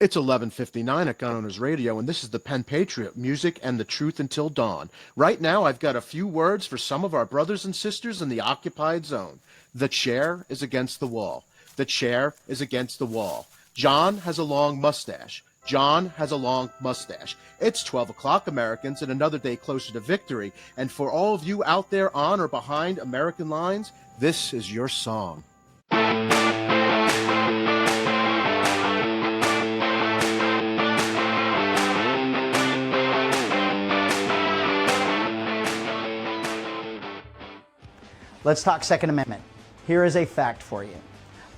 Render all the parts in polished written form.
It's 11:59 at Gun Owners Radio, and this is the Penn Patriot, music and the truth until dawn. Right now, I've got a few words for some of our brothers and sisters in the occupied zone. The chair is against the wall. The chair is against the wall. John has a long mustache. John has a long mustache. It's 12 o'clock, Americans, and another day closer to victory. And for all of you out there on or behind American lines, this is your song. Let's talk Second Amendment. Here is a fact for you.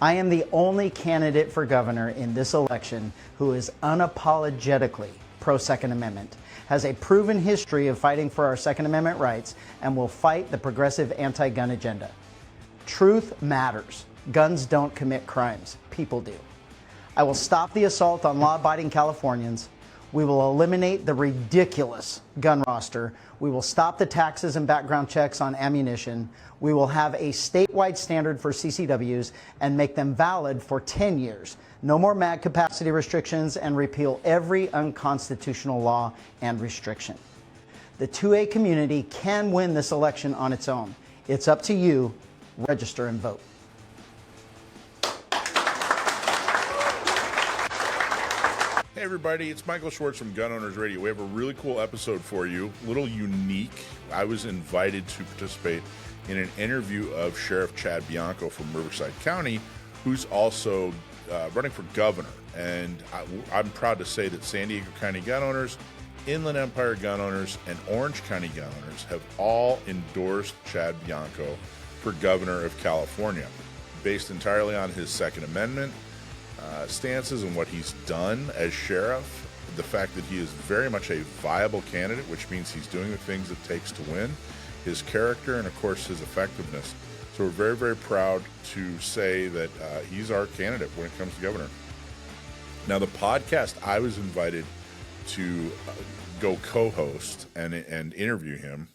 I am the only candidate for governor in this election who is unapologetically pro-Second Amendment, has a proven history of fighting for our Second Amendment rights, and will fight the progressive anti-gun agenda. Truth matters. Guns don't commit crimes. People do. I will stop the assault on law-abiding Californians. We will eliminate the ridiculous gun roster. We will stop the taxes and background checks on ammunition. We will have a statewide standard for CCWs and make them valid for 10 years. No more mag capacity restrictions, and repeal every unconstitutional law and restriction. The 2A community can win this election on its own. It's up to you. Register and vote. Hey everybody, it's Michael Schwartz from Gun Owners Radio. We have a really cool episode for you, a little unique. I was invited to participate in an interview of Sheriff Chad Bianco from Riverside County, who's also running for governor. And I'm proud to say that San Diego County gun owners, Inland Empire gun owners, and Orange County gun owners have all endorsed Chad Bianco for governor of California, based entirely on his Second Amendment stances and what he's done as sheriff, the fact that he is very much a viable candidate, which means he's doing the things it takes to win, his character, and of course his effectiveness. So we're very, very proud to say that he's our candidate when it comes to governor. Now, the podcast I was invited to go co-host and interview him,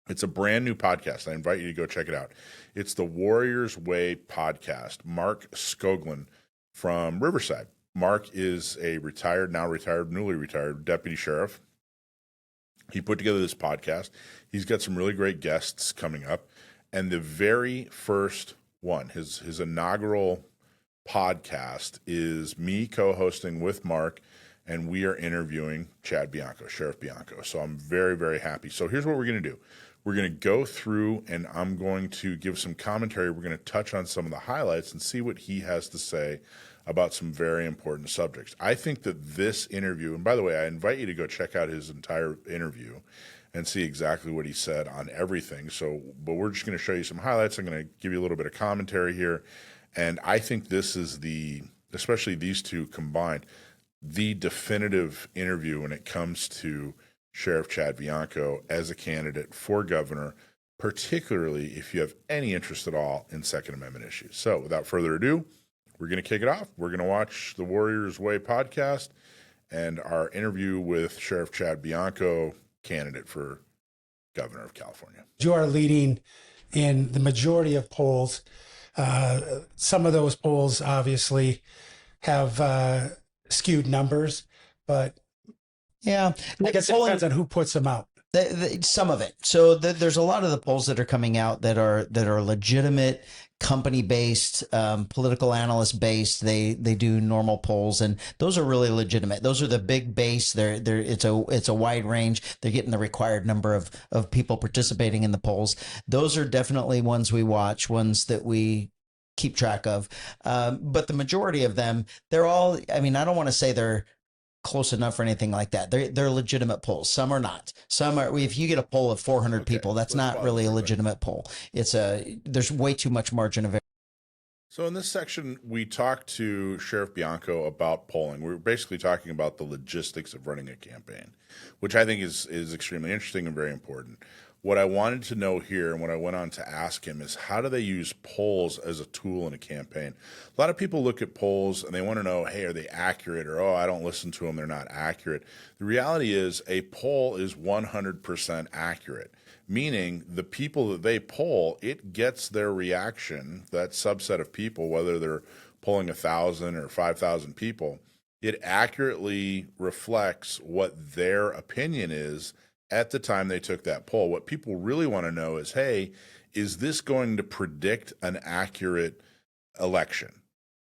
it's a brand new podcast. I invite you to go check it out. It's the Warrior's Way podcast. Mark Skoglund from Riverside. Mark is a newly retired deputy sheriff. He put together this podcast. He's got some really great guests coming up. And the very first one, his inaugural podcast, is me co-hosting with Mark, and we are interviewing Chad Bianco, Sheriff Bianco. So I'm very, very happy. So here's what we're going to do. We're going to go through, and I'm going to give some commentary. We're going to touch on some of the highlights and see what he has to say about some very important subjects. I think that this interview, and by the way, I invite you to go check out his entire interview and see exactly what he said on everything. But we're just going to show you some highlights. I'm going to give you a little bit of commentary here. And I think this is especially these two combined, the definitive interview when it comes to Sheriff Chad Bianco as a candidate for governor, particularly if you have any interest at all in Second Amendment issues. So without further ado, we're going to kick it off. We're going to watch the Warrior's Way podcast and our interview with Sheriff Chad Bianco, candidate for governor of California. You are leading in the majority of polls. Some of those polls obviously have skewed numbers, but yeah, I guess it depends on who puts them out. Some of it. So there's a lot of the polls that are coming out that are legitimate, company-based, political analyst-based. They do normal polls, and those are really legitimate. Those are the big base. It's a wide range. They're getting the required number of people participating in the polls. Those are definitely ones we watch, ones that we keep track of. But the majority of them, they're all, I mean, I don't want to say they're close enough or anything like that. They're legitimate polls. Some are not. Some are. If you get a poll of 400 people, that's not really a legitimate poll. There's way too much margin of error. So in this section, we talked to Sheriff Bianco about polling. We're basically talking about the logistics of running a campaign, which I think is extremely interesting and very important. What I wanted to know here and what I went on to ask him is, how do they use polls as a tool in a campaign? A lot of people look at polls and they want to know, hey, are they accurate? Or, oh, I don't listen to them, they're not accurate. The reality is a poll is 100% accurate, meaning the people that they poll, it gets their reaction, that subset of people, whether they're polling 1,000 or 5,000 people, it accurately reflects what their opinion is at the time they took that poll. What people really want to know is, hey, is this going to predict an accurate election?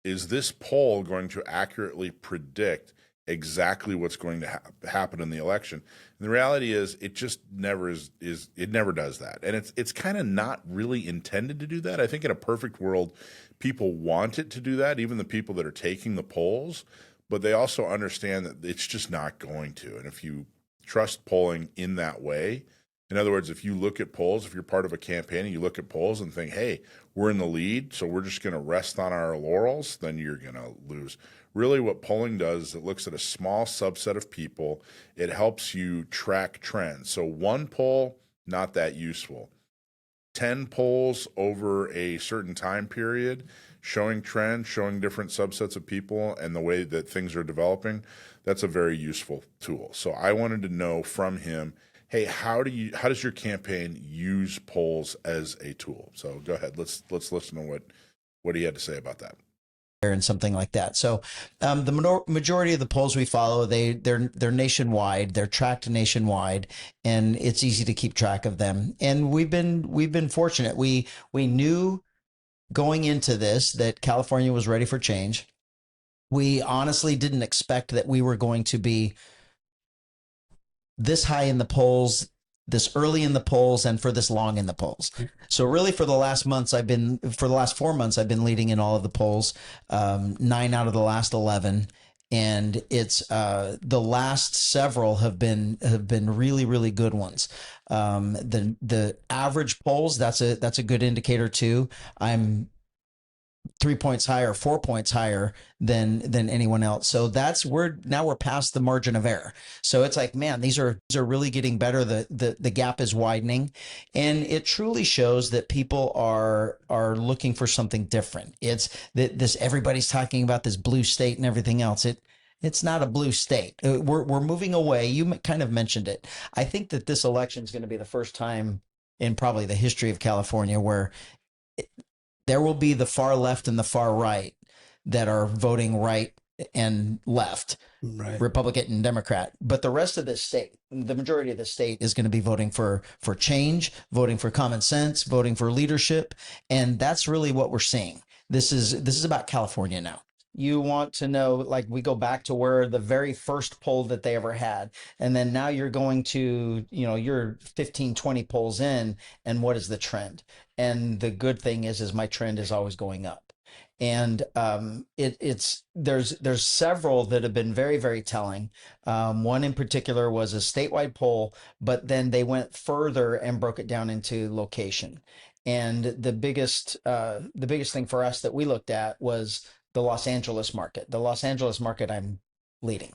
Is this poll going to accurately predict exactly what's going to happen in the election? And the reality is, it just never it never does that. And it's kind of not really intended to do that. I think in a perfect world, people want it to do that, even the people that are taking the polls, but they also understand that it's just not going to. And if you trust polling in that way, in other words, if you look at polls, if you're part of a campaign and you look at polls and think, hey, we're in the lead, so we're just going to rest on our laurels, then you're going to lose. Really, what polling does is it looks at a small subset of people. It helps you track trends. So one poll, not that useful. 10 polls over a certain time period, showing trends, showing different subsets of people and the way that things are developing, that's a very useful tool. So I wanted to know from him, hey, how does your campaign use polls as a tool? So go ahead, let's listen to what he had to say about that. And something like that. So the majority of the polls we follow, they're nationwide, they're tracked nationwide, and it's easy to keep track of them. And we've been fortunate. We knew going into this that California was ready for change. We honestly didn't expect that we were going to be this high in the polls, this early in the polls, and for this long in the polls. So really for the last 4 months, I've been leading in all of the polls, 9 out of the last 11. And it's the last several have been really, really good ones. The average polls, that's a good indicator too. I'm 3 points higher, 4 points higher than anyone else. So we're past the margin of error. So it's like, man, these are really getting better. The gap is widening, and it truly shows that people are looking for something different. It's this everybody's talking about this blue state and everything else. It's not a blue state. We're moving away. You kind of mentioned it. I think that this election is going to be the first time in probably the history of California where there will be the far left and the far right that are voting right and left, right, Republican and Democrat. But the rest of the state, the majority of the state, is going to be voting for change, voting for common sense, voting for leadership. And that's really what we're seeing. This is about California now. You want to know, like, we go back to where the very first poll that they ever had. And then now you're going to, you're 15, 20 polls in, and what is the trend? And the good thing is my trend is always going up. And there's several that have been very, very telling. One in particular was a statewide poll, but then they went further and broke it down into location. And the biggest thing for us that we looked at was the Los Angeles market. The Los Angeles market, I'm leading.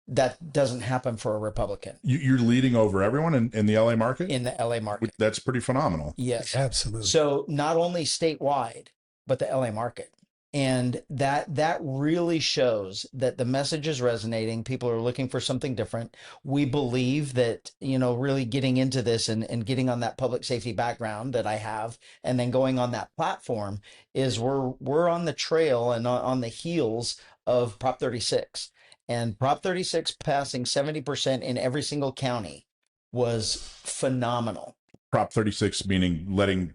That doesn't happen for a Republican. You're leading over everyone in the LA market? In the LA market. That's pretty phenomenal. Yes. Absolutely. So not only statewide, but the LA market. And that really shows that the message is resonating. People are looking for something different. We believe that, really getting into this and getting on that public safety background that I have, and then going on that platform, is we're on the trail and on the heels of Prop 36. And Prop 36 passing 70% in every single county was phenomenal. Prop 36 meaning letting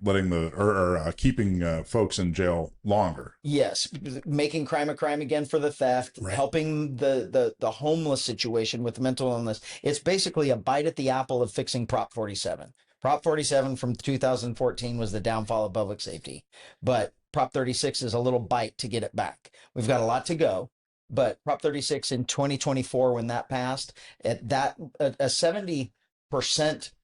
keeping folks in jail longer. Yes, making crime a crime again for the theft, right, helping the homeless situation with mental illness. It's basically a bite at the apple of fixing Prop 47. Prop 47 from 2014 was the downfall of public safety, but Prop 36 is a little bite to get it back. We've got a lot to go, but Prop 36 in 2024, when that passed, a 70%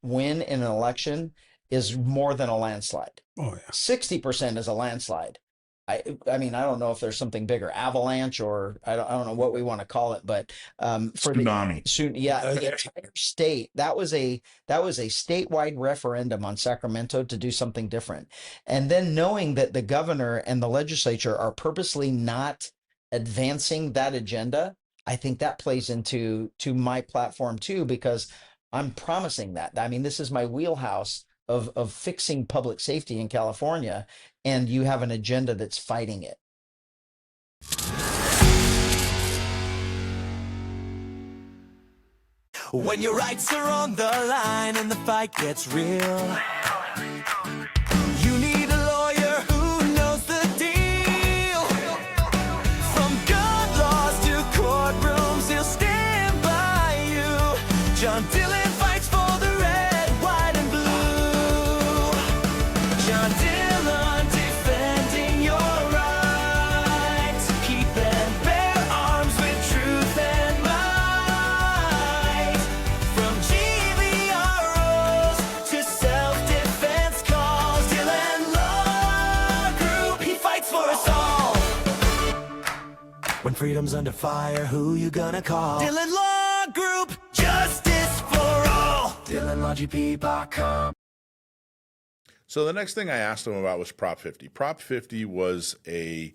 win in an election is more than a landslide. Oh yeah. 60% is a landslide. I mean, I don't know if there's something bigger, avalanche, or I don't know what we want to call it, but for tsunami. The entire state, that was a statewide referendum on Sacramento to do something different. And then knowing that the governor and the legislature are purposely not advancing that agenda, I think that plays into my platform too, because I'm promising that. I mean, this is my wheelhouse of fixing public safety in California, and you have an agenda that's fighting it. When your rights are on the line and the fight gets real, you need a lawyer who knows the deal. From gun laws to courtrooms, he'll stand by you. John Dillon fights for the red, white, and blue. John Dillon defending your rights, keeping bare arms with truth and might. From GVROs to self-defense calls, Dillon Law Group, he fights for us all. When freedom's under fire, who you gonna call? Dillon Law Group, justice for all. DillonLawGP.com. So the next thing I asked him about was Prop 50. Prop 50 was it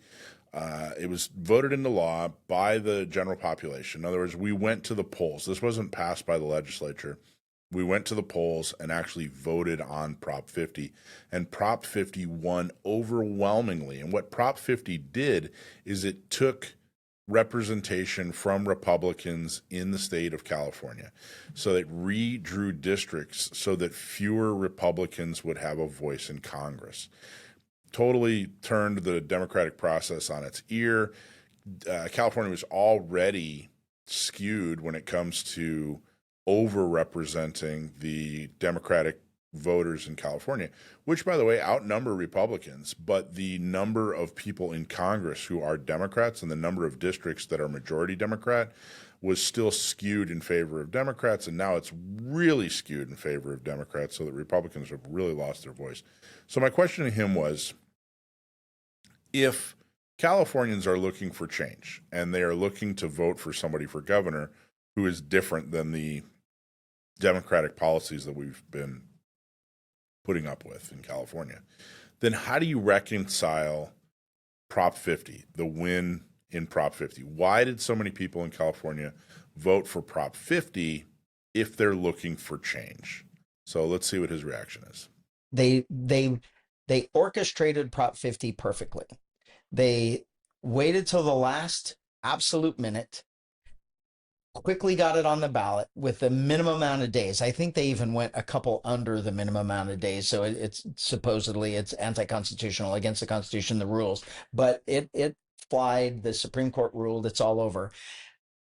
was voted into law by the general population. In other words, we went to the polls. This wasn't passed by the legislature. We went to the polls and actually voted on Prop 50. And Prop 50 won overwhelmingly. And what Prop 50 did is it took representation from Republicans in the state of California. So it redrew districts so that fewer Republicans would have a voice in Congress. Totally turned the democratic process on its ear. California was already skewed when it comes to overrepresenting the Democratic voters in California, which, by the way, outnumber Republicans. But the number of people in Congress who are Democrats and the number of districts that are majority Democrat was still skewed in favor of Democrats, and now it's really skewed in favor of Democrats, so that Republicans have really lost their voice. So my question to him was, if Californians are looking for change and they are looking to vote for somebody for governor who is different than the Democratic policies that we've been putting up with in California, then how do you reconcile Prop 50, the win in Prop 50? Why did so many people in California vote for Prop 50 if they're looking for change? So let's see what his reaction is. They orchestrated Prop 50 perfectly. They waited till the last absolute minute, quickly got it on the ballot with the minimum amount of days. I think they even went a couple under the minimum amount of days. So it's supposedly it's anti-constitutional, against the Constitution, the rules, but it flied. The Supreme Court ruled, it's all over.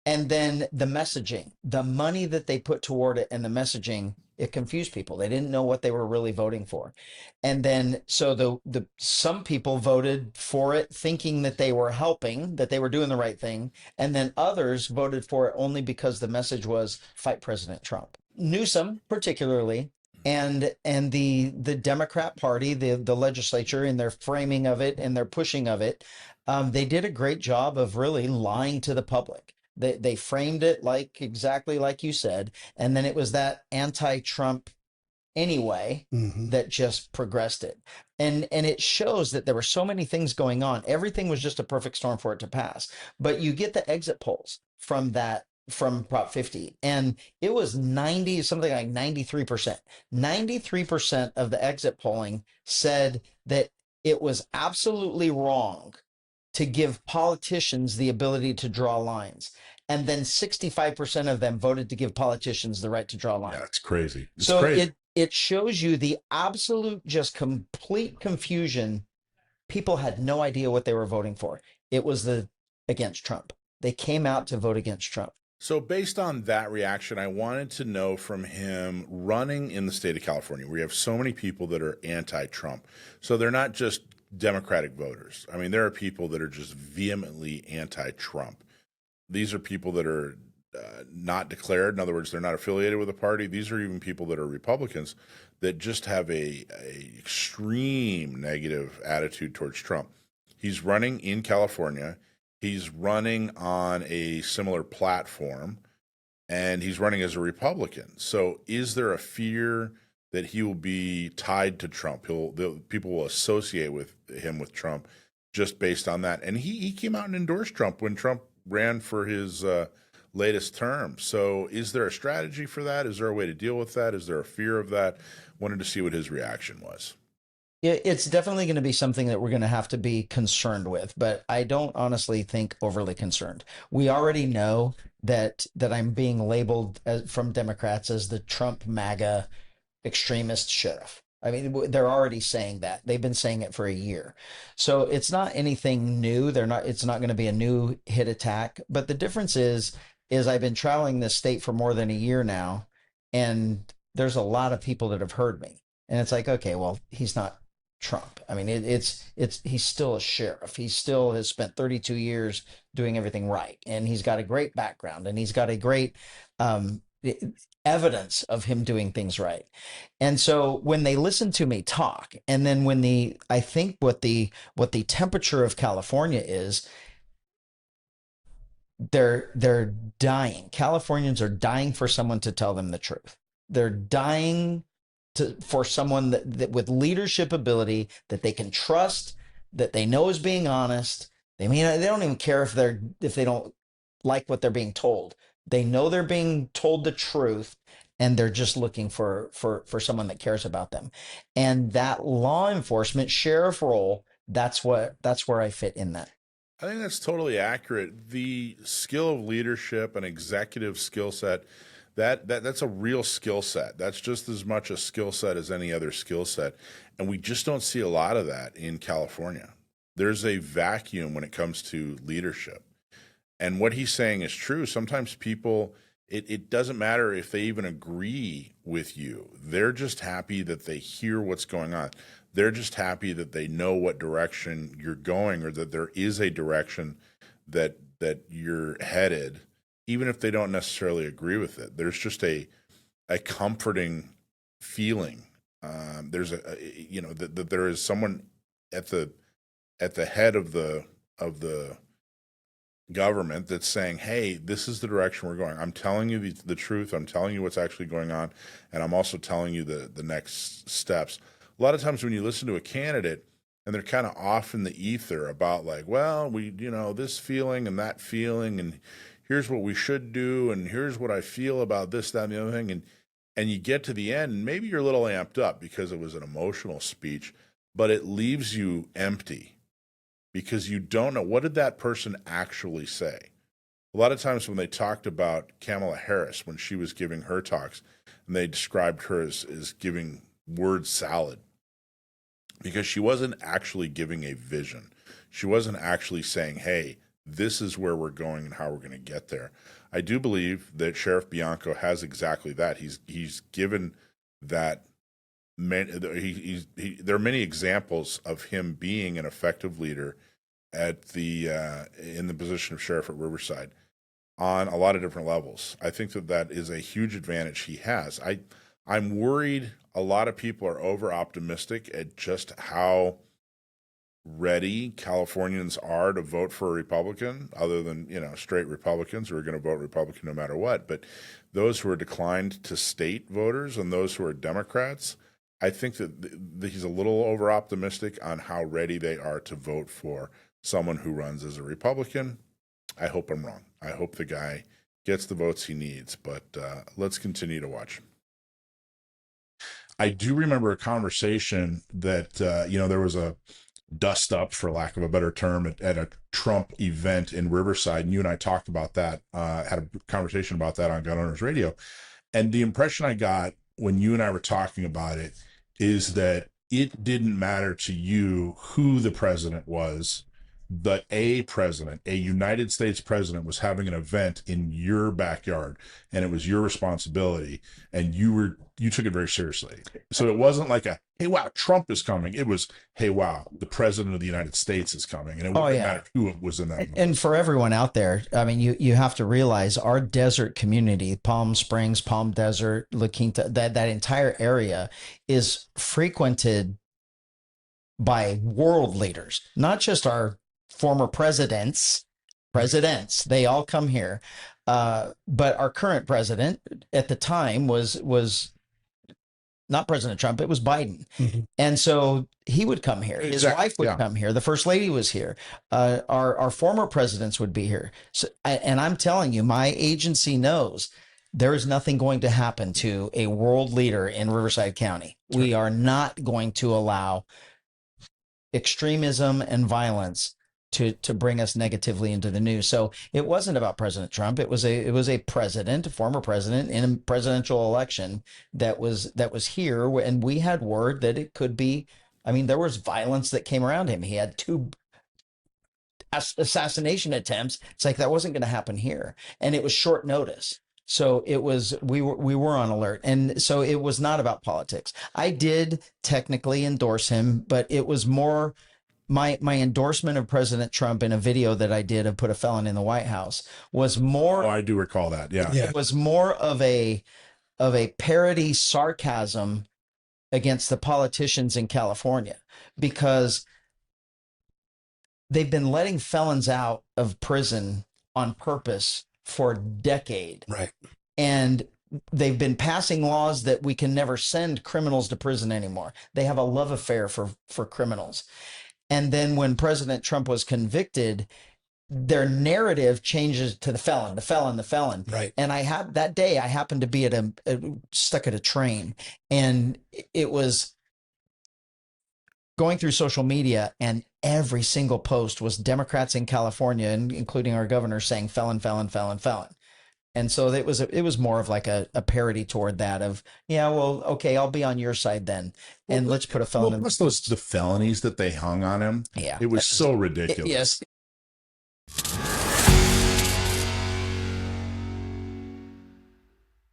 And then the messaging, the money that they put toward it and the messaging, it confused people. They didn't know what they were really voting for. And then, so the some people voted for it thinking that they were helping, that they were doing the right thing. And then others voted for it only because the message was fight President Trump. Newsom, particularly, and the Democrat Party, the legislature, in their framing of it and their pushing of it, they did a great job of really lying to the public. They framed it exactly like you said, and then it was that anti-Trump anyway that just progressed it. And it shows that there were so many things going on. Everything was just a perfect storm for it to pass. But you get the exit polls from Prop 50, and it was 93%. 93% of the exit polling said that it was absolutely wrong to give politicians the ability to draw lines. And then 65% of them voted to give politicians the right to draw lines. Yeah, it's crazy. It's so crazy. it shows you the absolute, just complete confusion. People had no idea what they were voting for. It was against Trump. They came out to vote against Trump. So based on that reaction, I wanted to know from him, running in the state of California, where you have so many people that are anti-Trump. So they're not just Democratic voters. I mean, there are people that are just vehemently anti-Trump. These are people that are not declared. In other words, they're not affiliated with a party. These are even people that are Republicans that just have a extreme negative attitude towards Trump. He's running in California. He's running on a similar platform, and he's running as a Republican. So is there a fear that he will be tied to Trump? People will associate with him with Trump just based on that. And he came out and endorsed Trump when Trump ran for his latest term. So is there a strategy for that? Is there a way to deal with that? Is there a fear of that? Wanted to see what his reaction was. Yeah, it's definitely going to be something that we're going to have to be concerned with, but I don't honestly think overly concerned. We already know that I'm being labeled from Democrats as the Trump MAGA extremist sheriff. I mean, they're already saying that. They've been saying it for a year. So it's not anything new. It's not going to be a new hit attack. But the difference is I've been traveling this state for more than a year now, and there's a lot of people that have heard me. And it's like, okay, well, he's not Trump. I mean, he's still a sheriff. He still has spent 32 years doing everything right, and he's got a great background, and he's got a great evidence of him doing things right. And so when they listen to me talk, and then I think what the temperature of California is, they're dying. Californians are dying for someone to tell them the truth. They're dying for someone that with leadership ability that they can trust, that they know is being honest. They don't even care if they don't like what they're being told. They know they're being told the truth, and they're just looking for someone that cares about them. And that law enforcement sheriff role, that's where I fit in that. I think that's totally accurate. The skill of leadership and executive skill set, that's a real skill set. That's just as much a skill set as any other skill set. And we just don't see a lot of that in California. There's a vacuum when it comes to leadership. And what he's saying is true. Sometimes people, it doesn't matter if they even agree with you. They're just happy that they hear what's going on. They're just happy that they know what direction you're going, or that there is a direction that you're headed, even if they don't necessarily agree with it. There's just a comforting feeling. There's that there is someone at the head of the government that's saying, hey, this is the direction we're going. I'm telling you the truth. I'm telling you what's actually going on. And I'm also telling you the next steps. A lot of times when you listen to a candidate and they're kind of off in the ether about like, well, this feeling and that feeling, and here's what we should do, and here's what I feel about this, that, and the other thing. And you get to the end, and maybe you're a little amped up because it was an emotional speech, but it leaves you empty because you don't know, what did that person actually say? A lot of times when they talked about Kamala Harris, when she was giving her talks, and they described her as giving word salad, because she wasn't actually giving a vision. She wasn't actually saying, hey, this is where we're going and how we're going to get there. I do believe that Sheriff Bianco has exactly that. He's given that. There are many examples of him being an effective leader at in the position of sheriff at Riverside on a lot of different levels. I think that is a huge advantage he has. I'm worried a lot of people are over optimistic at just how ready Californians are to vote for a Republican, other than, straight Republicans who are going to vote Republican no matter what. But those who are declined to state voters and those who are Democrats, I think that he's a little over optimistic on how ready they are to vote for someone who runs as a Republican. I hope I'm wrong. I hope the guy gets the votes he needs, but let's continue to watch. I do remember a conversation that, there was a dust up, for lack of a better term, at a Trump event in Riverside. And you and I talked about that, had a conversation about that on Gun Owners Radio. And the impression I got when you and I were talking about it is that it didn't matter to you who the president was, that a United States president was having an event in your backyard, and it was your responsibility, and you took it very seriously. So it wasn't like hey, wow, Trump is coming. It was, hey, wow, the president of the United States is coming. And it wouldn't matter who was in that moment. And for everyone out there, I mean, you have to realize our desert community, Palm Springs, Palm Desert, La Quinta, that entire area is frequented by world leaders, not just our former presidents, they all come here. But our current president at the time was not President Trump, it was Biden. Mm-hmm. And so he would come here. His wife would come here. The first lady was here. Our former presidents would be here. So, and I'm telling you, my agency knows there is nothing going to happen to a world leader in Riverside County. We are not going to allow extremism and violence to bring us negatively into the news. So it wasn't about President Trump. It was a president, a former president in a presidential election that was here, and we had word that it could be. I mean, there was violence that came around him. He had 2 assassination attempts. It's like that wasn't going to happen here, and it was short notice. So it was, we were on alert. And so it was not about politics. I did technically endorse him, but it was more my endorsement of President Trump in a video that I did of Put a Felon in the White House was more. Oh, I do recall that. Yeah. It was more of a parody sarcasm against the politicians in California, because they've been letting felons out of prison on purpose for a decade. Right. And they've been passing laws that we can never send criminals to prison anymore. They have a love affair for criminals. And then when President Trump was convicted, their narrative changes to the felon, the felon, the felon. Right. And I had that day, I happened to be stuck at a train, and it was going through social media, and every single post was Democrats in California, and including our governor, saying felon, felon, felon, felon. And so it was more of like a parody toward that of, yeah, well, okay, I'll be on your side then. And let's put a felon in. Plus the felonies that they hung on him. Yeah. It was so ridiculous. Yes.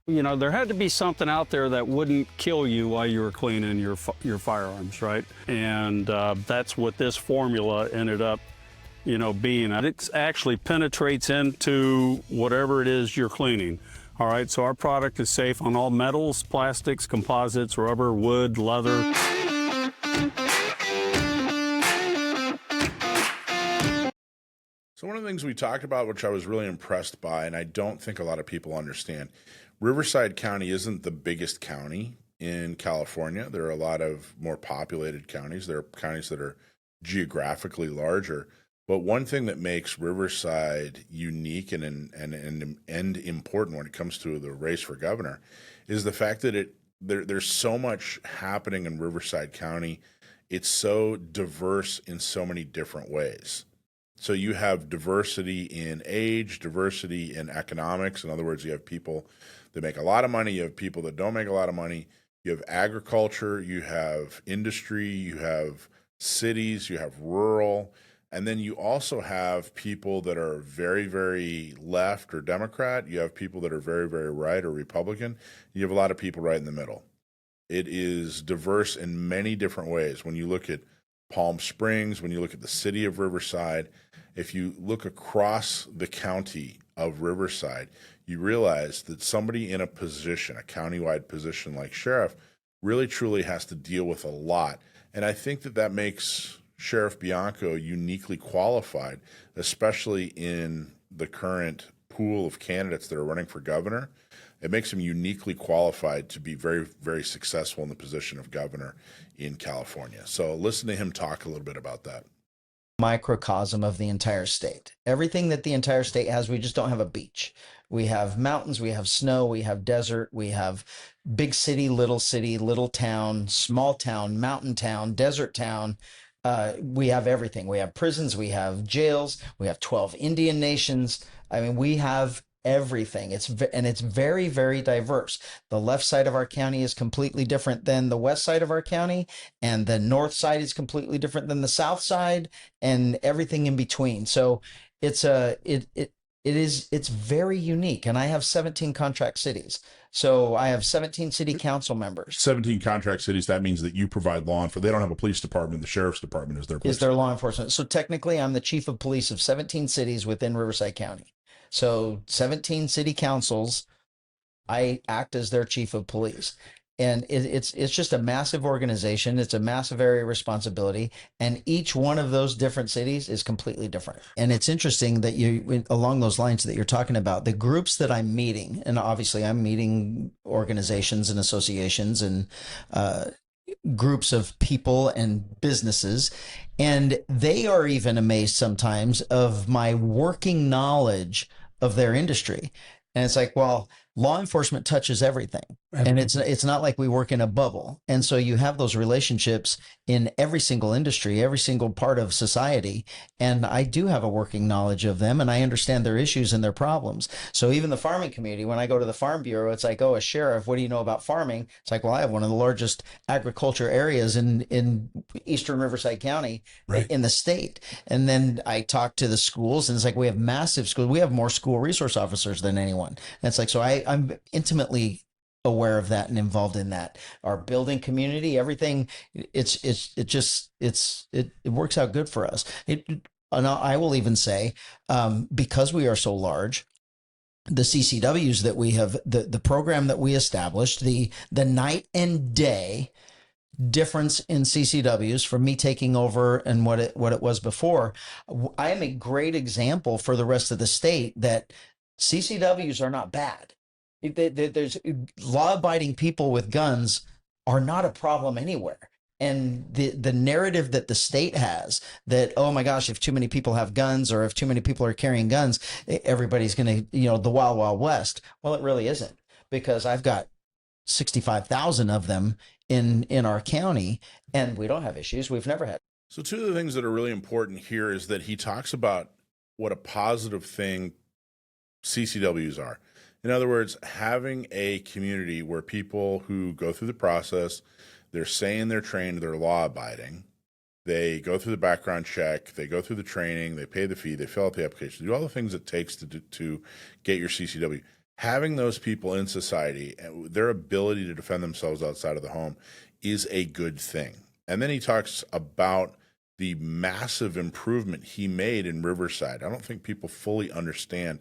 You know, there had to be something out there that wouldn't kill you while you were cleaning your firearms, right? And that's what this formula ended up, being. It actually penetrates into whatever it is you're cleaning. All right, so our product is safe on all metals, plastics, composites, rubber, wood, leather. So one of the things we talked about, which I was really impressed by, and I don't think a lot of people understand, Riverside County isn't the biggest county in California. There are a lot of more populated counties. There are counties that are geographically larger. But one thing that makes Riverside unique and important when it comes to the race for governor is the fact that there's so much happening in Riverside County. It's so diverse in so many different ways. So you have diversity in age, diversity in economics. In other words, you have people that make a lot of money, you have people that don't make a lot of money, you have agriculture, you have industry, you have cities, you have rural, and then you also have people that are very, very left or Democrat. You have people that are very, very right or Republican. You have a lot of people right in the middle. It is diverse in many different ways. When you look at Palm Springs, when you look at the city of Riverside, if you look across the county of Riverside, you realize that somebody in a position, a countywide position like sheriff, really truly has to deal with a lot. And I think that makes Sheriff Bianco uniquely qualified, especially in the current pool of candidates that are running for governor. It makes him uniquely qualified to be very, very successful in the position of governor in California. So listen to him talk a little bit about that. Microcosm of the entire state. Everything that the entire state has, we just don't have a beach. We have mountains, we have snow, we have desert, we have big city, little town, small town, mountain town, desert town. We have everything. We have prisons, we have jails, we have 12 Indian nations. I mean, we have everything. It's very, very diverse. The left side of our county is completely different than the west side of our county, and the north side is completely different than the south side, and everything in between. So it's very unique. And I have 17 contract cities. So I have 17 city council members. 17 contract cities. That means that you provide law enforcement. They don't have a police department. The sheriff's department is their police. Is their law enforcement. So technically I'm the chief of police of 17 cities within Riverside County. So 17 city councils, I act as their chief of police. And it's just a massive organization. It's a massive area of responsibility. And each one of those different cities is completely different. And it's interesting that along those lines that you're talking about, the groups that I'm meeting, and obviously I'm meeting organizations and associations and groups of people and businesses, and they are even amazed sometimes of my working knowledge of their industry. And it's like, well, law enforcement touches everything. And it's not like we work in a bubble. And so you have those relationships in every single industry, every single part of society. And I do have a working knowledge of them, and I understand their issues and their problems. So even the farming community, when I go to the Farm Bureau, it's like, oh, a sheriff, what do you know about farming? It's like, well, I have one of the largest agriculture areas in eastern Riverside County in the state. And then I talk to the schools, and it's like, we have massive schools. We have more school resource officers than anyone. And it's like, so I'm intimately aware of that and involved in that. Our building community, everything, it works out good for us. And I will even say, because we are so large, the CCWs that we have, the program that we established, the night and day difference in CCWs from me taking over and what it was before, I am a great example for the rest of the state that CCWs are not bad. There's law-abiding people with guns are not a problem anywhere. And the narrative that the state has that, oh my gosh, if too many people have guns or if too many people are carrying guns, everybody's going to, the wild, wild west. Well, it really isn't, because I've got 65,000 of them in our county, and we don't have issues. We've never had. So two of the things that are really important here is that he talks about what a positive thing CCWs are. In other words, having a community where people who go through the process, they're saying they're trained, they're law abiding, they go through the background check, they go through the training, they pay the fee, they fill out the application, do all the things it takes to get your CCW. Having those people in society, their ability to defend themselves outside of the home is a good thing. And then he talks about the massive improvement he made in Riverside. I don't think people fully understand.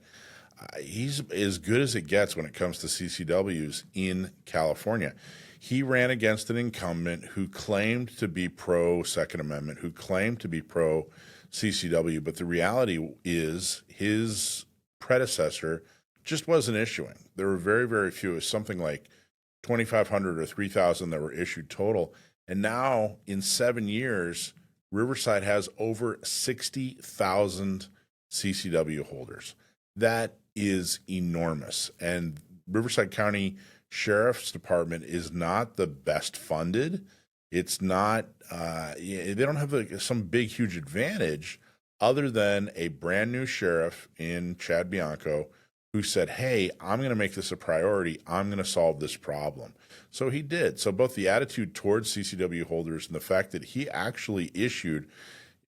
He's as good as it gets when it comes to CCWs in California. He ran against an incumbent who claimed to be pro Second Amendment, who claimed to be pro CCW, but the reality is his predecessor just wasn't issuing. There were very, very few. It was something like 2,500 or 3,000 that were issued total. And now in 7 years, Riverside has over 60,000 CCW holders. That is enormous. And Riverside County Sheriff's Department is not the best funded. It's not, they don't have some big, huge advantage other than a brand new sheriff in Chad Bianco who said, hey, I'm going to make this a priority. I'm going to solve this problem. So he did. So both the attitude towards CCW holders and the fact that he actually issued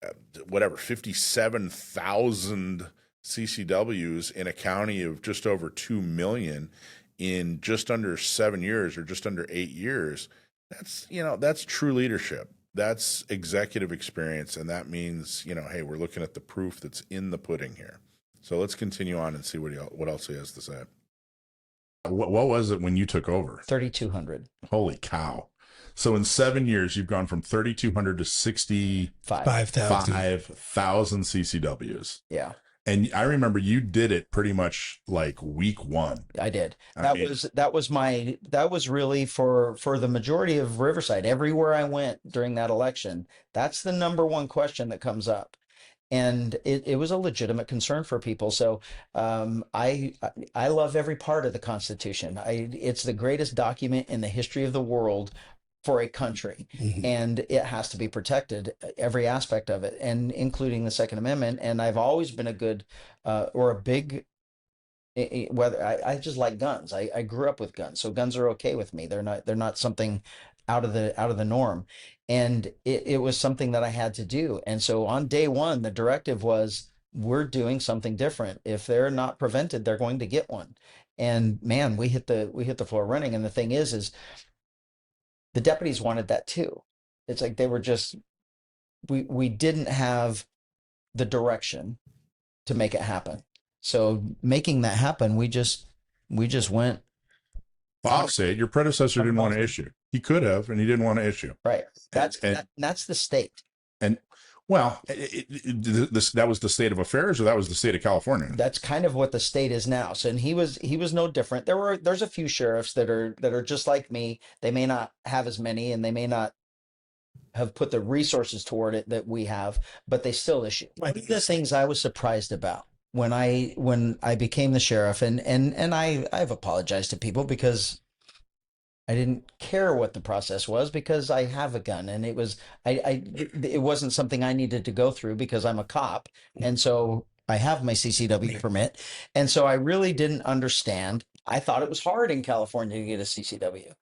57,000 CCWs in a county of just over 2 million in just under 7 years or just under 8 years, that's true leadership. That's executive experience. And that means, hey, we're looking at the proof that's in the pudding here. So let's continue on and see what else he has to say. What was it when you took over? 3,200. Holy cow. So in 7 years, you've gone from 3,200 to 65,000 CCWs. Yeah. And I remember you did it pretty much like week one. I did. That was really for the majority of Riverside. Everywhere I went during that election, that's the number one question that comes up. And it was a legitimate concern for people. So I love every part of the Constitution. It's the greatest document in the history of the world for a country, and it has to be protected, every aspect of it, and including the Second Amendment. And I've always been a good or a big whether I just like guns. I grew up with guns, so guns are okay with me. They're not something out of the norm, and it was something that I had to do. And so on day one, the directive was, we're doing something different. If they're not prevented, they're going to get one. And man, we hit the floor running. And the thing is the deputies wanted that too. It's like they were just, we didn't have the direction to make it happen. So making that happen, we just went. I'll say it. Your predecessor didn't want to issue. He could have, and he didn't want to issue. Right. That's the state. And well, that was the state of affairs, or that was the state of California. That's kind of what the state is now. So, and he was no different. There's a few sheriffs that are just like me. They may not have as many, and they may not have put the resources toward it that we have, but they still issue. One of the things I was surprised about when I became the sheriff, and I've apologized to people because I didn't care what the process was, because I have a gun, and it wasn't something I needed to go through because I'm a cop, and so I have my CCW permit, and so I really didn't understand. I thought it was hard in California to get a CCW,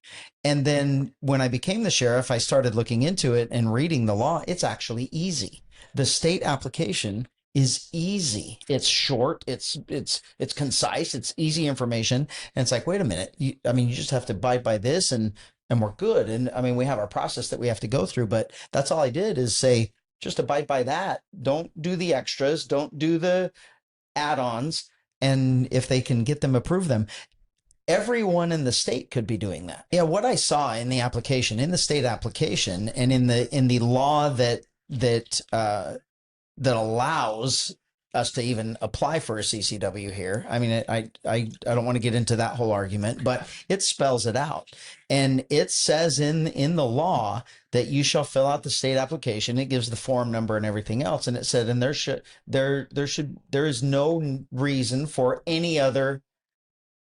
and then when I became the sheriff, I started looking into it and reading the law. It's actually easy. The state application is easy. It's short. It's concise. It's easy information. And it's like, wait a minute. You just have to abide by this, and we're good. And I mean, we have our process that we have to go through, but that's all I did is say, just abide by that. Don't do the extras. Don't do the add-ons. And if they can get them, approve them. Everyone in the state could be doing that. Yeah. What I saw in the application, in the state application, and in the law that allows us to even apply for a CCW here. I mean, I don't want to get into that whole argument, but it spells it out. And it says in the law that you shall fill out the state application. It gives the form number and everything else. And it said, and there is no reason for any other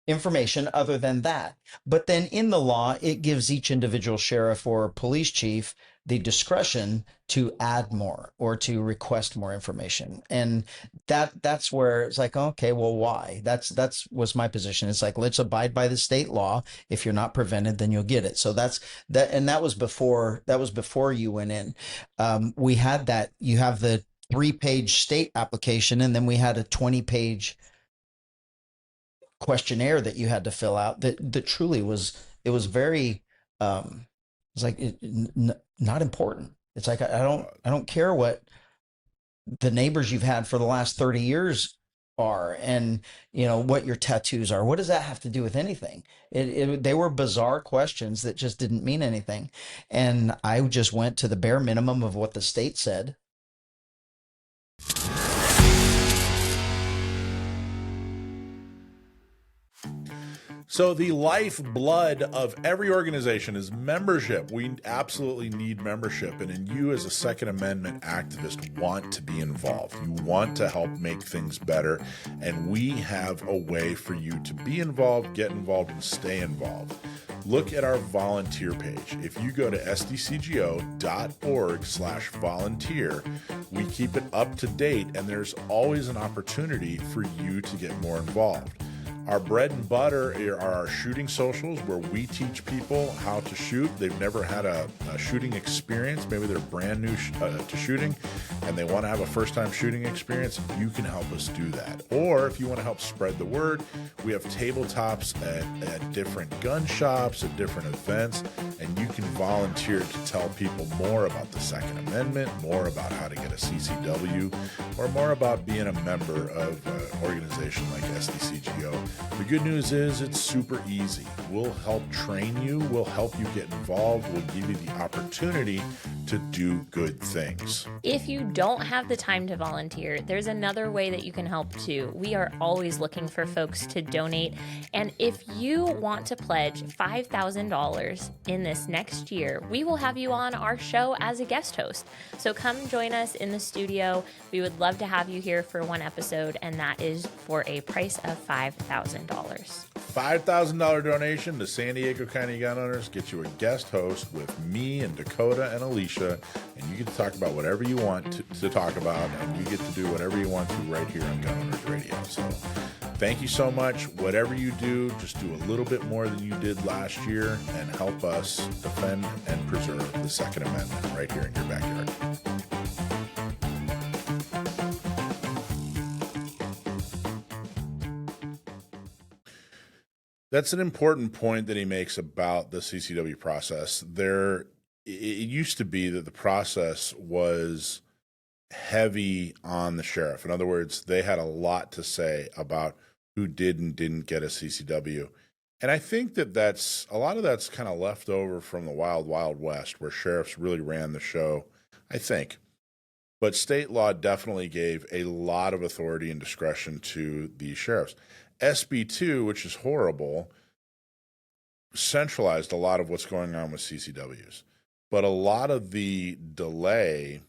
information other than that. But then in the law, it gives each individual sheriff or police chief the discretion to add more or to request more information. And that's where it's like, okay, well, why? That's was my position. It's like, let's abide by the state law. If you're not prevented, then you'll get it. So that's that. And that was before you went in. We had that. You have the 3-page state application, and then we had a 20-page questionnaire that you had to fill out that truly was very it's like not important. It's like I don't care what the neighbors you've had for the last 30 years are, and what your tattoos are. What does that have to do with anything? They were bizarre questions that just didn't mean anything, and I just went to the bare minimum of what the state said. So the lifeblood of every organization is membership. We absolutely need membership. And you as a Second Amendment activist want to be involved. You want to help make things better. And we have a way for you to be involved, get involved, and stay involved. Look at our volunteer page. If you go to sdcgo.org/volunteer, we keep it up to date, and there's always an opportunity for you to get more involved. Our bread and butter are our shooting socials, where we teach people how to shoot. They've never had a shooting experience. Maybe they're brand new to shooting and they want to have a first-time shooting experience. You can help us do that. Or if you want to help spread the word, we have tabletops at different gun shops, at different events, and you can volunteer to tell people more about the Second Amendment, more about how to get a CCW, or more about being a member of an organization like SDCGO. The good news is it's super easy. We'll help train you. We'll help you get involved. We'll give you the opportunity to do good things. If you don't have the time to volunteer, there's another way that you can help too. We are always looking for folks to donate. And if you want to pledge $5,000 in this next year, we will have you on our show as a guest host. So come join us in the studio. We would love to have you here for one episode, and that is for a price of $5,000. $5,000 donation to San Diego County Gun Owners gets you a guest host with me and Dakota and Alicia, and you get to talk about whatever you want to talk about, and you get to do whatever you want to right here on Gun Owners Radio. So thank you so much. Whatever you do, just do a little bit more than you did last year and help us defend and preserve the Second Amendment right here in your backyard. That's an important point that he makes about the CCW process. It used to be that the process was heavy on the sheriff. In other words, they had a lot to say about who did and didn't get a CCW. And I think that's a lot of that's kind of left over from the wild, wild west, where sheriffs really ran the show, I think. But state law definitely gave a lot of authority and discretion to the sheriffs. SB 2, which is horrible, centralized a lot of what's going on with CCWs. But a lot of the delay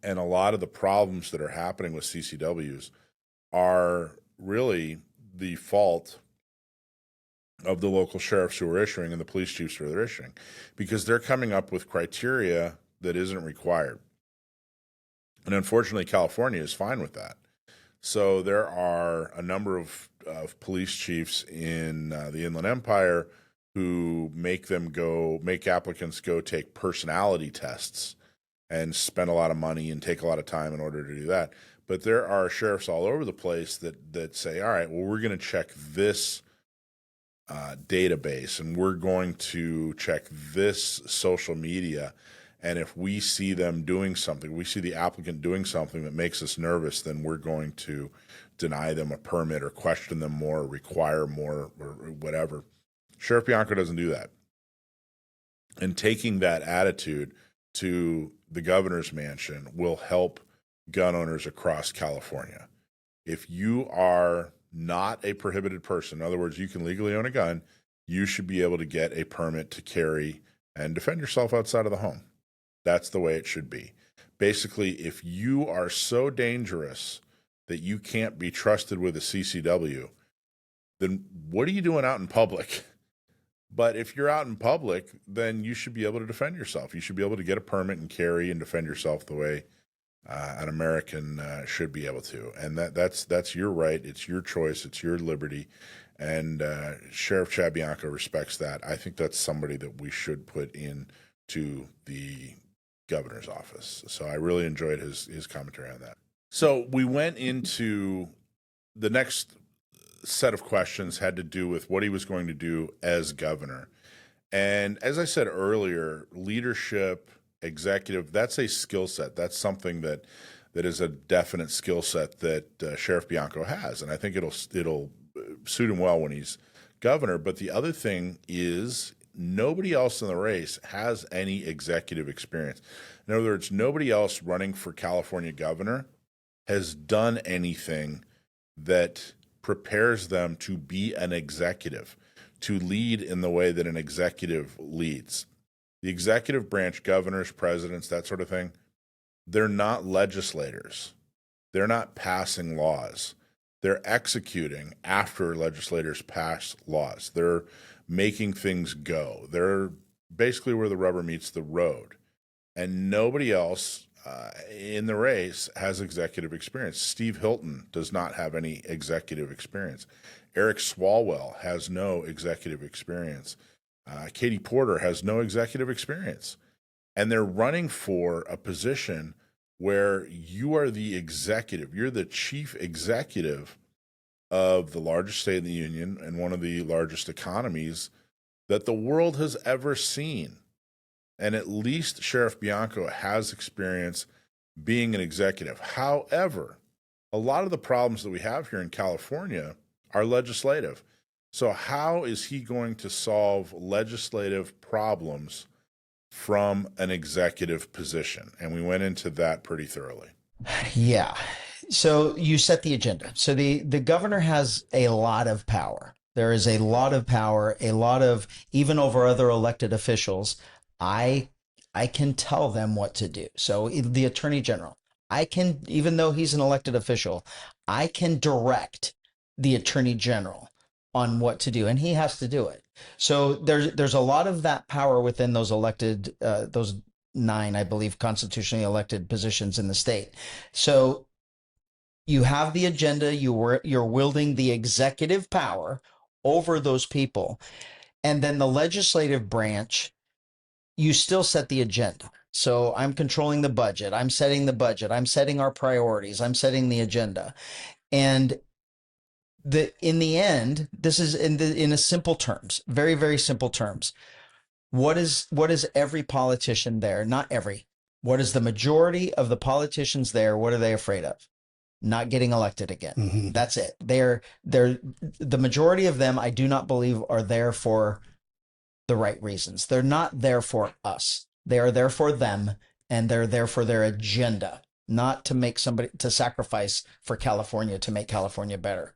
and a lot of the problems that are happening with CCWs are really the fault of the local sheriffs who are issuing and the police chiefs who are issuing, because they're coming up with criteria that isn't required. And unfortunately, California is fine with that. So there are a number of police chiefs in the Inland Empire who make applicants go take personality tests and spend a lot of money and take a lot of time in order to do that. But there are sheriffs all over the place that say, all right, well, we're going to check this database, and we're going to check this social media. And if we see them doing something, we see the applicant doing something that makes us nervous, then we're going to deny them a permit or question them more, or require more, or whatever. Sheriff Bianco doesn't do that. And taking that attitude to the governor's mansion will help gun owners across California. If you are not a prohibited person, in other words, you can legally own a gun, you should be able to get a permit to carry and defend yourself outside of the home. That's the way it should be. Basically, if you are so dangerous that you can't be trusted with a CCW, then what are you doing out in public? But if you're out in public, then you should be able to defend yourself. You should be able to get a permit and carry and defend yourself the way an American should be able to. And that's your right. It's your choice. It's your liberty. And Sheriff Chad Bianco respects that. I think that's somebody that we should put into the governor's office. So I really enjoyed his commentary on that. So we went into the next set of questions had to do with what he was going to do as governor. And as I said earlier, leadership, executive, that's a skill set. That's something that is a definite skill set that Sheriff Bianco has. And I think it'll suit him well when he's governor. But the other thing is nobody else in the race has any executive experience. In other words, nobody else running for California governor has done anything that prepares them to be an executive, to lead in the way that an executive leads. The executive branch, governors, presidents, that sort of thing, they're not legislators. They're not passing laws. They're executing after legislators pass laws. They're making things go. They're basically where the rubber meets the road. And nobody else in the race has executive experience. Steve Hilton does not have any executive experience. Eric Swalwell has no executive experience. Katie Porter has no executive experience. And they're running for a position where you are the executive. You're the chief executive of the largest state in the union and one of the largest economies that the world has ever seen. And at least Sheriff Bianco has experience being an executive. However, a lot of the problems that we have here in California are legislative. So how is he going to solve legislative problems from an executive position? And we went into that pretty thoroughly. Yeah. So you set the agenda. So the governor has a lot of power. There is a lot of power, even over other elected officials. I can tell them what to do. So the attorney general, even though he's an elected official, I can direct the attorney general on what to do, and he has to do it. So there's a lot of that power within those elected, those 9, I believe, constitutionally elected positions in the state. So you have the agenda, you're wielding the executive power over those people, and then the legislative branch, you still set the agenda. So I'm controlling the budget. I'm setting the budget. I'm setting our priorities. I'm setting the agenda. And in the end, this is in a simple terms, very, very simple terms. What is every politician there? Not every. What is the majority of the politicians there? What are they afraid of? Not getting elected again. Mm-hmm. That's it. They're the majority of them, I do not believe, are there for the right reasons. They're not there for us. They are there for them, and they're there for their agenda, not to sacrifice for California to make California better.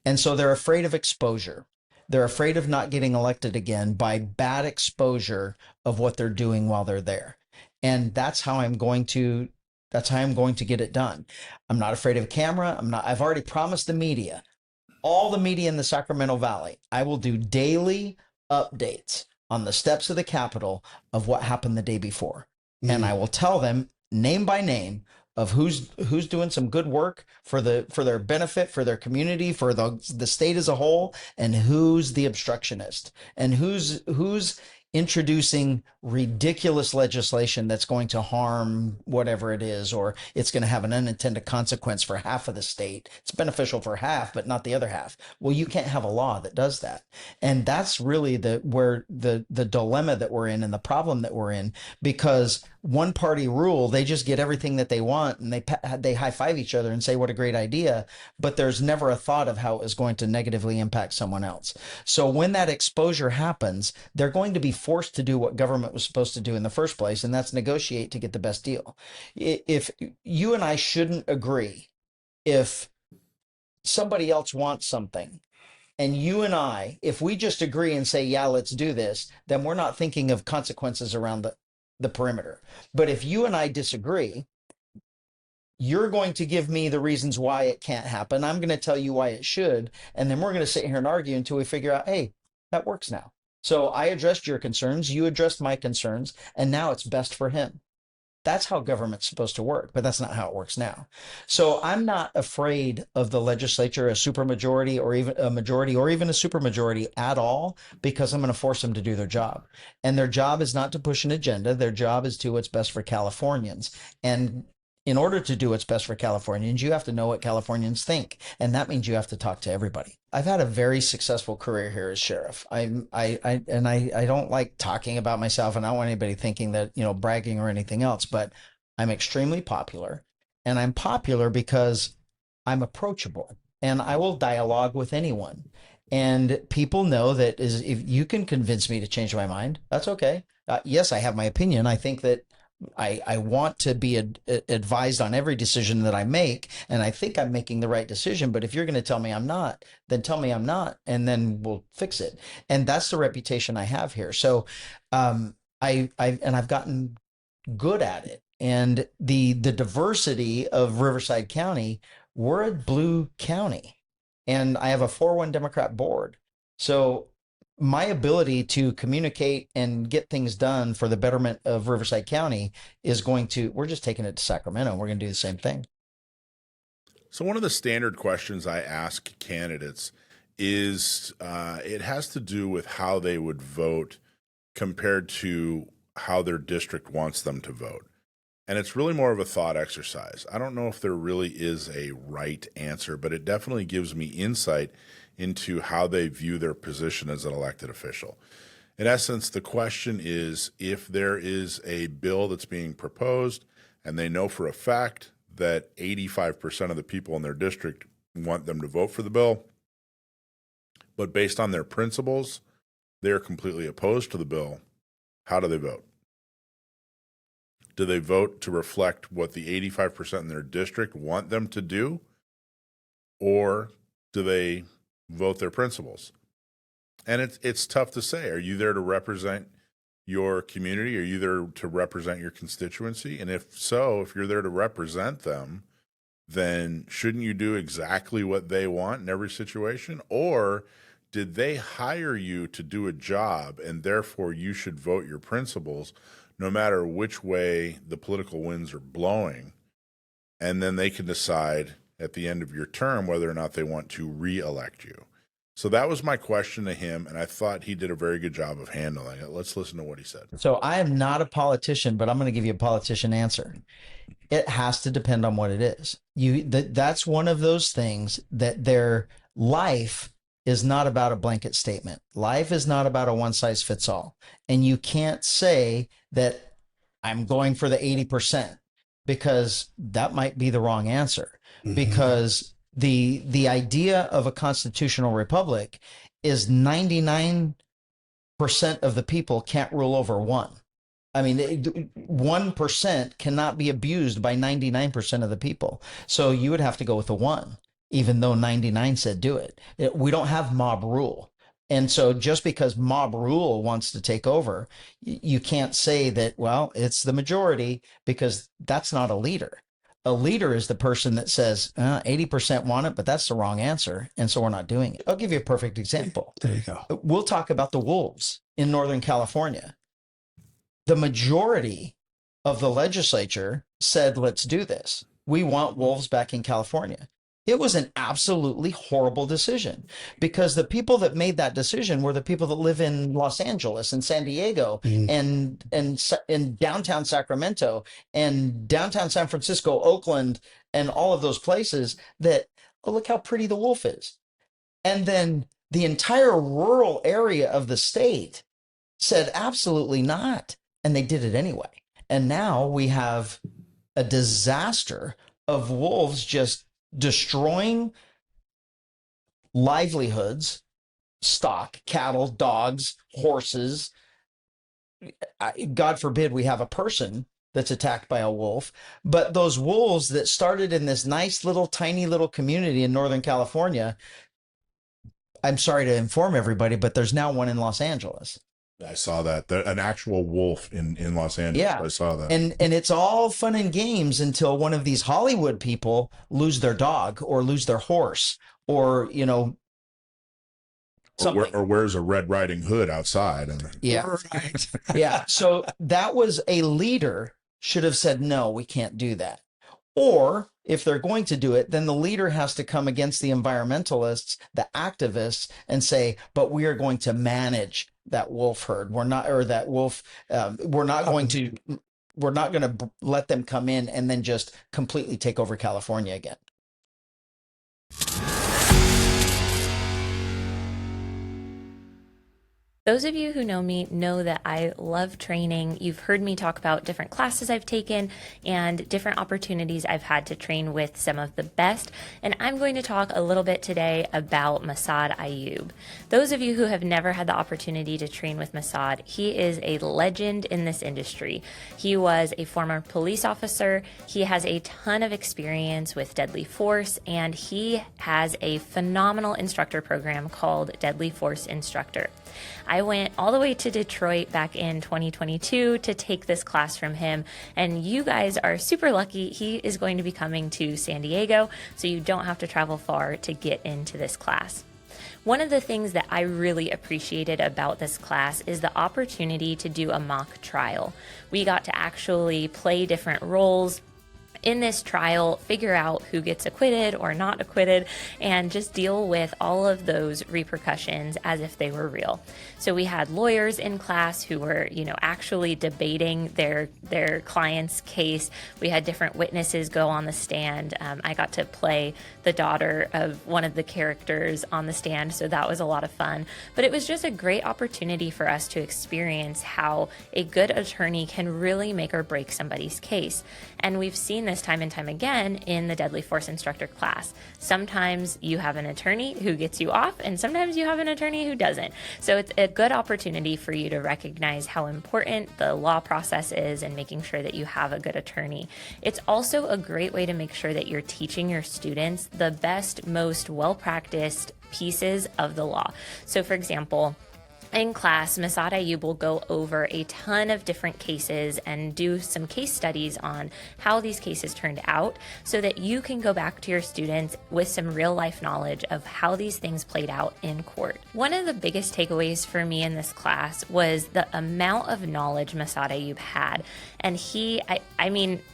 And so they're afraid of exposure. They're afraid of not getting elected again by bad exposure of what they're doing while they're there. And that's how I'm going to That's how I'm going to get it done. I'm not afraid of a camera. I've already promised the media, all the media in the Sacramento Valley, I will do daily updates on the steps of the Capitol of what happened the day before. And I will tell them name by name of who's doing some good work for their benefit, for their community, for the state as a whole, and who's the obstructionist, and who's introducing ridiculous legislation that's going to harm whatever it is, or it's going to have an unintended consequence for half of the state. It's beneficial for half, but not the other half. Well, you can't have a law that does that. And that's really the dilemma that we're in and the problem that we're in, because one party rule, they just get everything that they want and they high five each other and say, what a great idea. But there's never a thought of how it is going to negatively impact someone else. So when that exposure happens, they're going to be forced to do what government was supposed to do in the first place, and that's negotiate to get the best deal. If you and I shouldn't agree, if somebody else wants something, and you and I, if we just agree and say, yeah, let's do this, then we're not thinking of consequences around the perimeter. But if you and I disagree, you're going to give me the reasons why it can't happen. I'm going to tell you why it should. And then we're going to sit here and argue until we figure out, hey, that works now. So I addressed your concerns, you addressed my concerns, and now it's best for him. That's how government's supposed to work, but that's not how it works now. So I'm not afraid of the legislature, a supermajority or even a majority or even a supermajority at all, because I'm going to force them to do their job. And their job is not to push an agenda. Their job is to do what's best for Californians. And in order to do what's best for Californians, you have to know what Californians think. And that means you have to talk to everybody. I've had a very successful career here as sheriff. I don't like talking about myself, and I don't want anybody thinking that, bragging or anything else, but I'm extremely popular. And I'm popular because I'm approachable and I will dialogue with anyone. And people know that if you can convince me to change my mind, that's okay. Yes, I have my opinion. I think that I want to be advised on every decision that I make, and I think I'm making the right decision. But if you're going to tell me I'm not, then tell me I'm not, and then we'll fix it. And that's the reputation I have here. So I've gotten good at it. And the diversity of Riverside County, we're a blue county, and I have a 4-1 Democrat board. So my ability to communicate and get things done for the betterment of Riverside County we're just taking it to Sacramento, and we're going to do the same thing. So one of the standard questions I ask candidates is it has to do with how they would vote compared to how their district wants them to vote. And it's really more of a thought exercise. I don't know if there really is a right answer, but it definitely gives me insight into how they view their position as an elected official. In essence, the question is, if there is a bill that's being proposed and they know for a fact that 85% of the people in their district want them to vote for the bill, but based on their principles, they're completely opposed to the bill, how do they vote? Do they vote to reflect what the 85% in their district want them to do? Or do they vote their principles? And it's tough to say. Are you there to represent your community? Are you there to represent your constituency? And if so, if you're there to represent them, then shouldn't you do exactly what they want in every situation? Or did they hire you to do a job, and therefore you should vote your principles no matter which way the political winds are blowing? And then they can decide at the end of your term whether or not they want to re-elect you. So that was my question to him, and I thought he did a very good job of handling it. Let's listen to what he said. So I am not a politician, but I'm going to give you a politician answer. It has to depend on what it is. That's one of those things that their life is not about a blanket statement. Life is not about a one-size-fits-all. And you can't say that I'm going for the 80%, because that might be the wrong answer. Mm-hmm. Because the idea of a constitutional republic is 99% of the people can't rule over one. I mean, 1% cannot be abused by 99% of the people. So you would have to go with the 1, even though 99 said do it. We don't have mob rule. And so just because mob rule wants to take over, you can't say that, well, it's the majority, because that's not a leader. A leader is the person that says 80% want it, but that's the wrong answer. And so we're not doing it. I'll give you a perfect example. There you go. We'll talk about the wolves in Northern California. The majority of the legislature said, let's do this. We want wolves back in California. It was an absolutely horrible decision, because the people that made that decision were the people that live in Los Angeles and San Diego and in downtown Sacramento and downtown San Francisco, Oakland, and all of those places that, oh, look how pretty the wolf is. And then the entire rural area of the state said absolutely not. And they did it anyway. And now we have a disaster of wolves just destroying livelihoods, stock, cattle, dogs, horses. God forbid we have a person that's attacked by a wolf. But those wolves that started in this nice little tiny little community in Northern California, I'm sorry to inform everybody, but there's now one in Los Angeles. I saw that. An actual wolf in Los Angeles. Yeah. I saw that. And it's all fun and games until one of these Hollywood people lose their dog or lose their horse or, you know, something. Or wears a Red Riding Hood outside. Yeah. Right. Yeah. So that was a leader should have said, no, we can't do that. Or if they're going to do it, then the leader has to come against the environmentalists, the activists, and say, but we are going to manage that wolf herd. We're not, or that wolf, we're not going to let them come in and then just completely take over California again. Those of you who know me know that I love training. You've heard me talk about different classes I've taken and different opportunities I've had to train with some of the best. And I'm going to talk a little bit today about Massad Ayoob. Those of you who have never had the opportunity to train with Massad, he is a legend in this industry. He was a former police officer. He has a ton of experience with deadly force, and he has a phenomenal instructor program called Deadly Force Instructor. I went all the way to Detroit back in 2022 to take this class from him, and you guys are super lucky. He is going to be coming to San Diego, so you don't have to travel far to get into this class. One of the things that I really appreciated about this class is the opportunity to do a mock trial. We got to actually play different roles in this trial, figure out who gets acquitted or not acquitted, and just deal with all of those repercussions as if they were real. So we had lawyers in class who were, actually debating their client's case. We had different witnesses go on the stand. I got to play the daughter of one of the characters on the stand, so that was a lot of fun. But it was just a great opportunity for us to experience how a good attorney can really make or break somebody's case. And we've seen this time and time again in the Deadly Force Instructor class. Sometimes you have an attorney who gets you off, and sometimes you have an attorney who doesn't. So it's a good opportunity for you to recognize how important the law process is and making sure that you have a good attorney. It's also a great way to make sure that you're teaching your students the best, most well-practiced pieces of the law. So for example, in class, Massad Ayoob will go over a ton of different cases and do some case studies on how these cases turned out so that you can go back to your students with some real life knowledge of how these things played out in court. One of the biggest takeaways for me in this class was the amount of knowledge Massad Ayoob had. And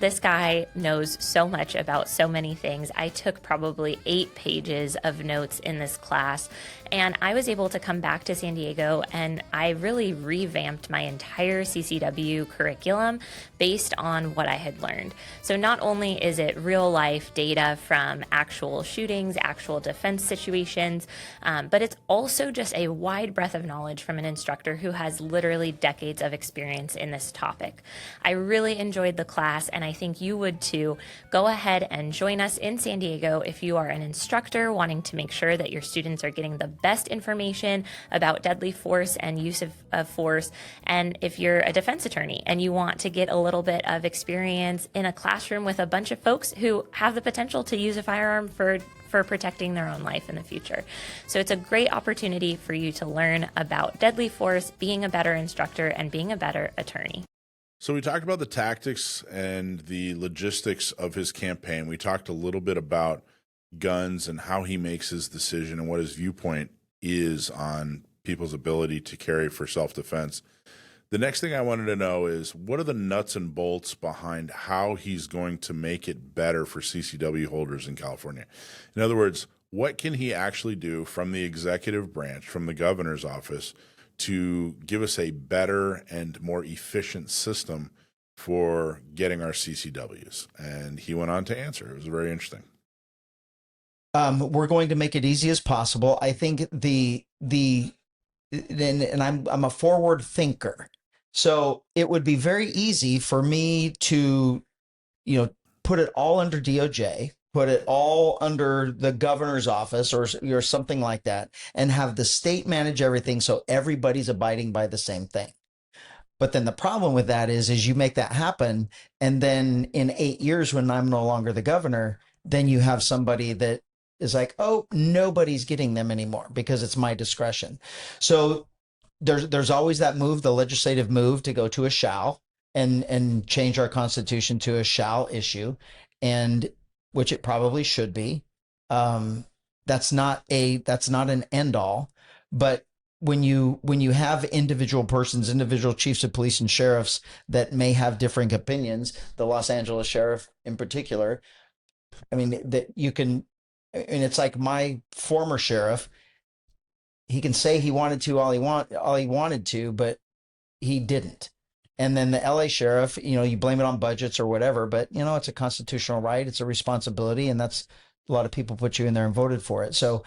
this guy knows so much about so many things. I took probably 8 pages of notes in this class, and I was able to come back to San Diego and I really revamped my entire CCW curriculum based on what I had learned. So not only is it real life data from actual shootings, actual defense situations, but it's also just a wide breadth of knowledge from an instructor who has literally decades of experience in this topic. I really enjoyed the class, and I think you would too. Go ahead and join us in San Diego if you are an instructor wanting to make sure that your students are getting the best information about deadly force and use of force. And if you're a defense attorney and you want to get a little bit of experience in a classroom with a bunch of folks who have the potential to use a firearm for for protecting their own life in the future. So it's a great opportunity for you to learn about deadly force, being a better instructor, and being a better attorney. So we talked about the tactics and the logistics of his campaign. We talked a little bit about guns and how he makes his decision and what his viewpoint is on people's ability to carry for self-defense. The next thing I wanted to know is, what are the nuts and bolts behind how he's going to make it better for CCW holders in California? In other words, what can he actually do from the executive branch, from the governor's office, to give us a better and more efficient system for getting our CCWs? And he went on to answer. It was very interesting. We're going to make it easy as possible. I think and I'm a forward thinker. So it would be very easy for me to, put it all under DOJ, put it all under the governor's office or something like that, and have the state manage everything so everybody's abiding by the same thing. But then the problem with that is you make that happen, and then in 8 years when I'm no longer the governor, then you have somebody that is like, oh, nobody's getting them anymore because it's my discretion. So there's always that move, the legislative move, to go to a shall and change our constitution to a shall issue, and which it probably should be. That's not an end all, but when you have individual persons, individual chiefs of police and sheriffs that may have differing opinions, the Los Angeles sheriff in particular, I mean, that you can, and it's like my former sheriff, he can say he wanted to all he wanted to, but he didn't. And then the LA sheriff, you blame it on budgets or whatever, but it's a constitutional right, it's a responsibility, and that's a lot of people put you in there and voted for it. So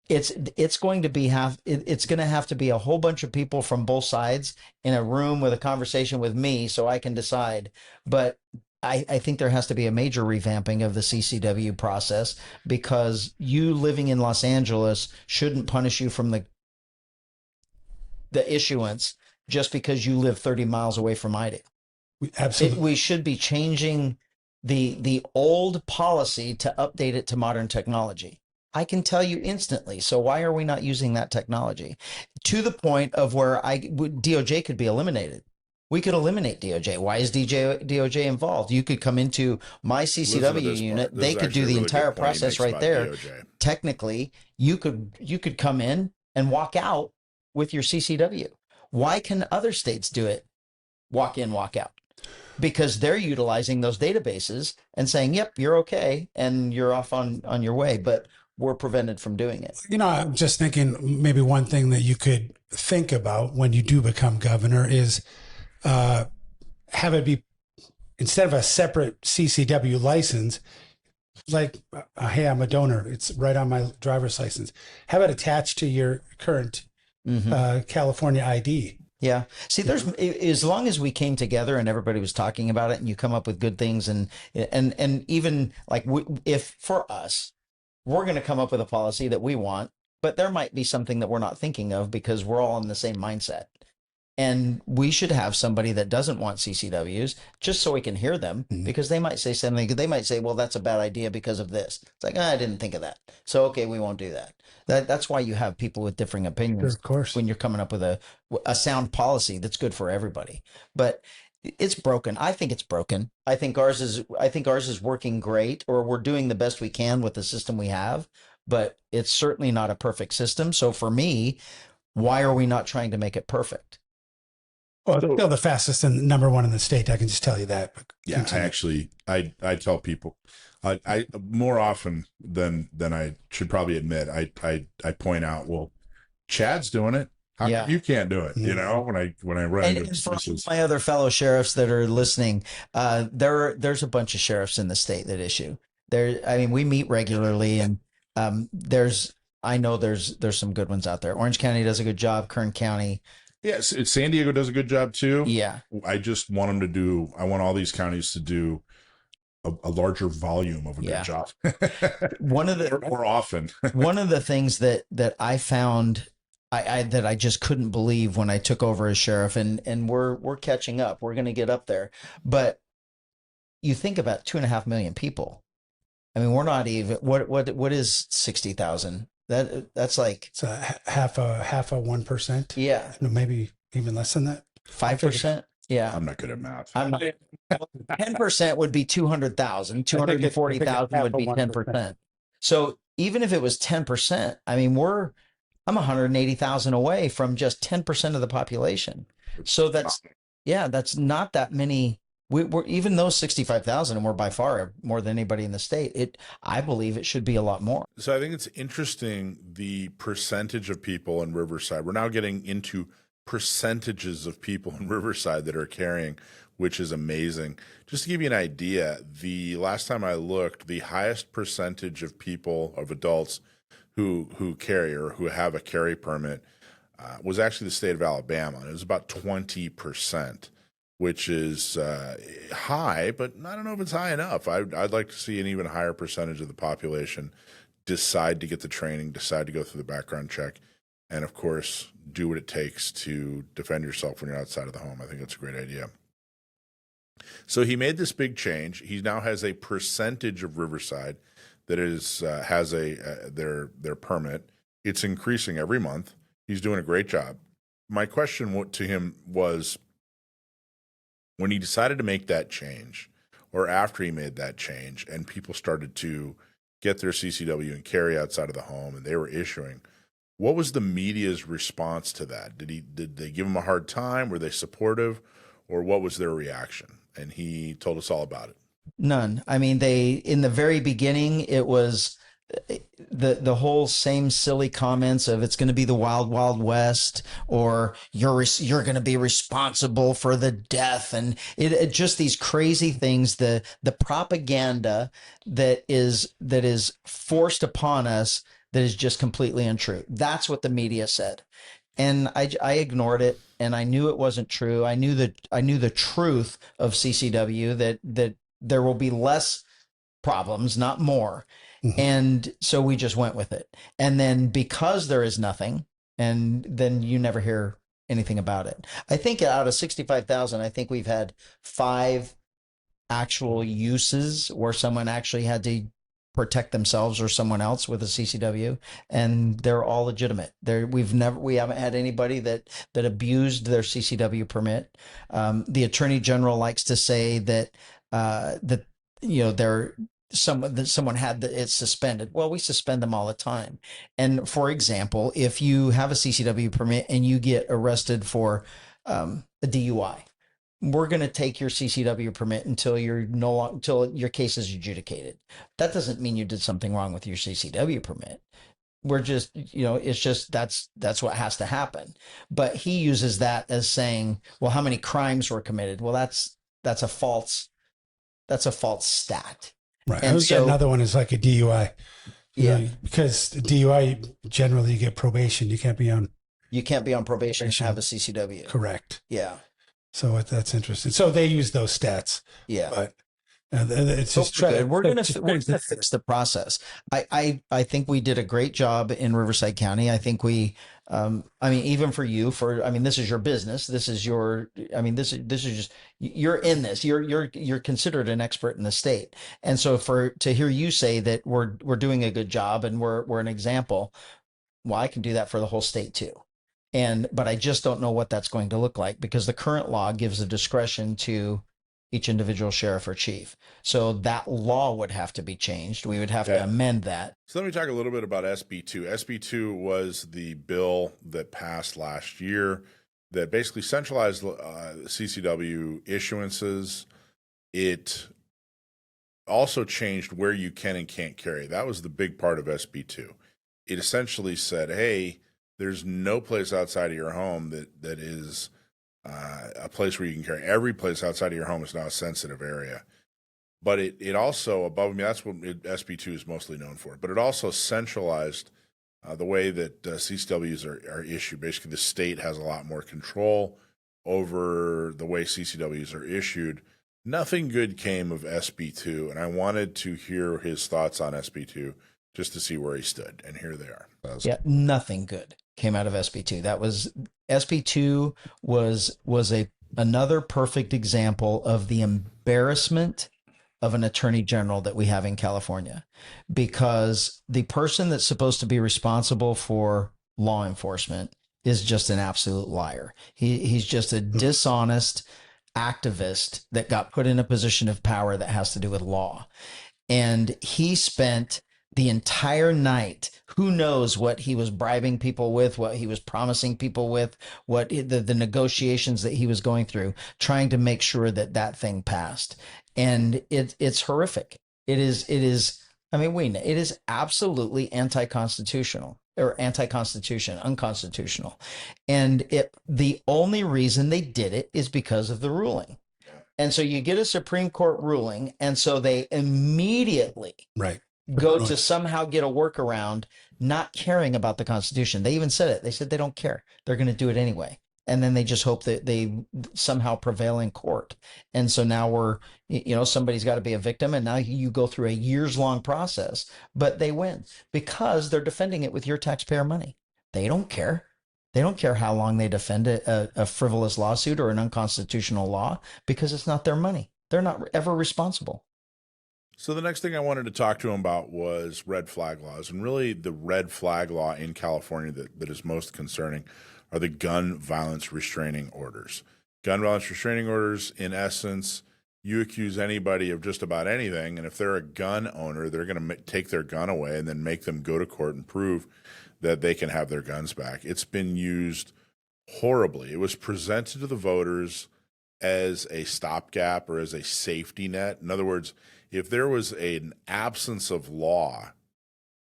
it's going to have to be a whole bunch of people from both sides in a room with a conversation with me so I can decide. But I think there has to be a major revamping of the CCW process, because you living in Los Angeles shouldn't punish you from the issuance just because you live 30 miles away from IEGO. Absolutely. We should be changing the old policy to update it to modern technology. I can tell you instantly. So why are we not using that technology to the point of where DOJ could be eliminated? We could eliminate DOJ. Why is DOJ involved? You could come into my CCW unit. They could do the entire process right there. DOJ. Technically, you could come in and walk out with your CCW. Why can other states do it? Walk in, walk out. Because they're utilizing those databases and saying, yep, you're okay, and you're off on your way. But we're prevented from doing it. I'm just thinking maybe one thing that you could think about when you do become governor is have it be, instead of a separate CCW license, like, hey, I'm a donor, it's right on my driver's license. Have it attached to your current California ID. Yeah. See, as long as we came together and everybody was talking about it, and you come up with good things, and even like if for us, we're going to come up with a policy that we want, but there might be something that we're not thinking of because we're all in the same mindset. And we should have somebody that doesn't want CCWs just so we can hear them, because they might say something. They might say, well, that's a bad idea because of this. It's like, I didn't think of that. So, okay, we won't do that. That's why you have people with differing opinions. Sure, of course. When you're coming up with a sound policy that's good for everybody. But it's broken. I think it's broken. I think ours is working great, or we're doing the best we can with the system we have, but it's certainly not a perfect system. So for me, why are we not trying to make it perfect? Well, it's still the fastest and number one in the state. I can just tell you that. Yeah, I tell people, I more often than I should probably admit, I point out, well, Chad's doing it. How come you can't do it? When I run into for my other fellow sheriffs that are listening, there's a bunch of sheriffs in the state that issue. We meet regularly, and there's some good ones out there. Orange County does a good job. Kern County. Yes, San Diego does a good job too. Yeah. I just want them I want all these counties to do a larger volume of a good job. More often. One of the things that I found that I just couldn't believe when I took over as sheriff, and we're catching up. We're going to get up there. But you think about 2.5 million people. I mean, we're not even, what is 60,000? That's like, It's a half a 1%. yeah, No, maybe even less than that. 5%. Yeah. I'm not good at math. I'm not, 10% would be 200,000. 240,000 would be 10%. So even if it was 10%, I mean, I'm 180,000 away from just 10% of the population. So that's not that many. We're even those 65,000, and we're by far more than anybody in the state. I believe it should be a lot more. So I think it's interesting the percentage of people in Riverside. We're now getting into percentages of people in Riverside that are carrying, which is amazing. Just to give you an idea, the last time I looked, the highest percentage of people, of adults who carry or who have a carry permit was actually the state of Alabama. It was about 20%. Which is high, but I don't know if it's high enough. I'd like to see an even higher percentage of the population decide to get the training, decide to go through the background check, and of course, do what it takes to defend yourself when you're outside of the home. I think that's a great idea. So he made this big change. He now has a percentage of Riverside that has their permit. It's increasing every month. He's doing a great job. My question to him was, when he decided to make that change, or after he made that change, and people started to get their CCW and carry outside of the home, and they were issuing, what was the media's response to that? Did they give him a hard time? Were they supportive, or what was their reaction? And he told us all about it. None. I mean, in the very beginning, it was the whole same silly comments of it's going to be the wild, wild west, or you're going to be responsible for the death. And it just these crazy things, the propaganda that is forced upon us that is just completely untrue. That's what the media said. And I ignored it, and I knew it wasn't true. I knew the truth of CCW, that there will be less problems, not more. Mm-hmm. And so we just went with it. And then because there is nothing, and then you never hear anything about it. I think out of 65,000, I think we've had 5 actual uses where someone actually had to protect themselves or someone else with a CCW, and they're all legitimate. We haven't had anybody that abused their CCW permit. The Attorney General likes to say that someone had it suspended. Well, we suspend them all the time. And for example, if you have a CCW permit and you get arrested for a DUI, we're going to take your CCW permit until your case is adjudicated. That doesn't mean you did something wrong with your CCW permit. We're just, it's just that's what has to happen. But he uses that as saying, well, how many crimes were committed? Well, that's a false stat. Right. And another one is like a DUI. Yeah. Because DUI, generally you get probation. You can't be on probation and have a CCW. Correct. Yeah. So that's interesting. So they use those stats. Yeah. But it's just we're gonna fix the process. I think we did a great job in Riverside County. I think we, even for you, this is your business. This is this is just, you're in this. You're considered an expert in the state, and so to hear you say that we're doing a good job and we're an example, well, I can do that for the whole state too. But I just don't know what that's going to look like, because the current law gives the discretion to each individual sheriff or chief. So that law would have to be changed. We would have to amend that. So let me talk a little bit about SB2. SB2 was the bill that passed last year that basically centralized CCW issuances. It also changed where you can and can't carry. That was the big part of SB2. It essentially said, hey, there's no place outside of your home that is a place where you can carry. Every place outside of your home is now a sensitive area. But it also, above me, that's what SB2 is mostly known for. But it also centralized the way that CCWs are issued. Basically, the state has a lot more control over the way CCWs are issued. Nothing good came of SB2, and I wanted to hear his thoughts on SB2 just to see where he stood, and here they are. Yeah, nothing good came out of SB2. SB2 was another perfect example of the embarrassment of an attorney general that we have in California, because the person that's supposed to be responsible for law enforcement is just an absolute liar. He's just a dishonest activist that got put in a position of power that has to do with law. And he spent the entire night, who knows what he was bribing people with, what he was promising people with, what the negotiations that he was going through, trying to make sure that that thing passed. And it's horrific. It is, I mean, it is absolutely anti-constitutional, or anti-constitution, unconstitutional. And the only reason they did it is because of the ruling. And so you get a Supreme Court ruling, and so they immediately go to somehow get a workaround, not caring about the Constitution. They even said it. They said they don't care. They're going to do it anyway. And then they just hope that they somehow prevail in court. And so now somebody's got to be a victim, and now you go through a years-long process, but they win because they're defending it with your taxpayer money. They don't care. They don't care how long they defend a frivolous lawsuit or an unconstitutional law, because it's not their money. They're not ever responsible. So the next thing I wanted to talk to him about was red flag laws. And really the red flag law in California that is most concerning are the gun violence restraining orders. Gun violence restraining orders, in essence, you accuse anybody of just about anything, and if they're a gun owner, they're going to take their gun away and then make them go to court and prove that they can have their guns back. It's been used horribly. It was presented to the voters as a stopgap or as a safety net. In other words, if there was an absence of law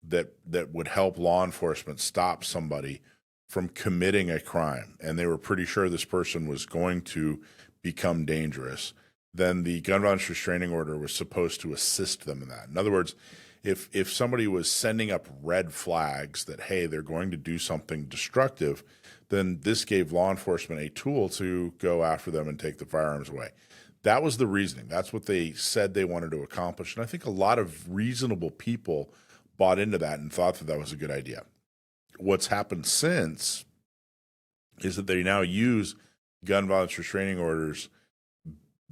that would help law enforcement stop somebody from committing a crime, and they were pretty sure this person was going to become dangerous, then the gun violence restraining order was supposed to assist them in that. In other words, if somebody was sending up red flags that, hey, they're going to do something destructive, then this gave law enforcement a tool to go after them and take the firearms away. That was the reasoning. That's what they said they wanted to accomplish. And I think a lot of reasonable people bought into that and thought that that was a good idea. What's happened since is that they now use gun violence restraining orders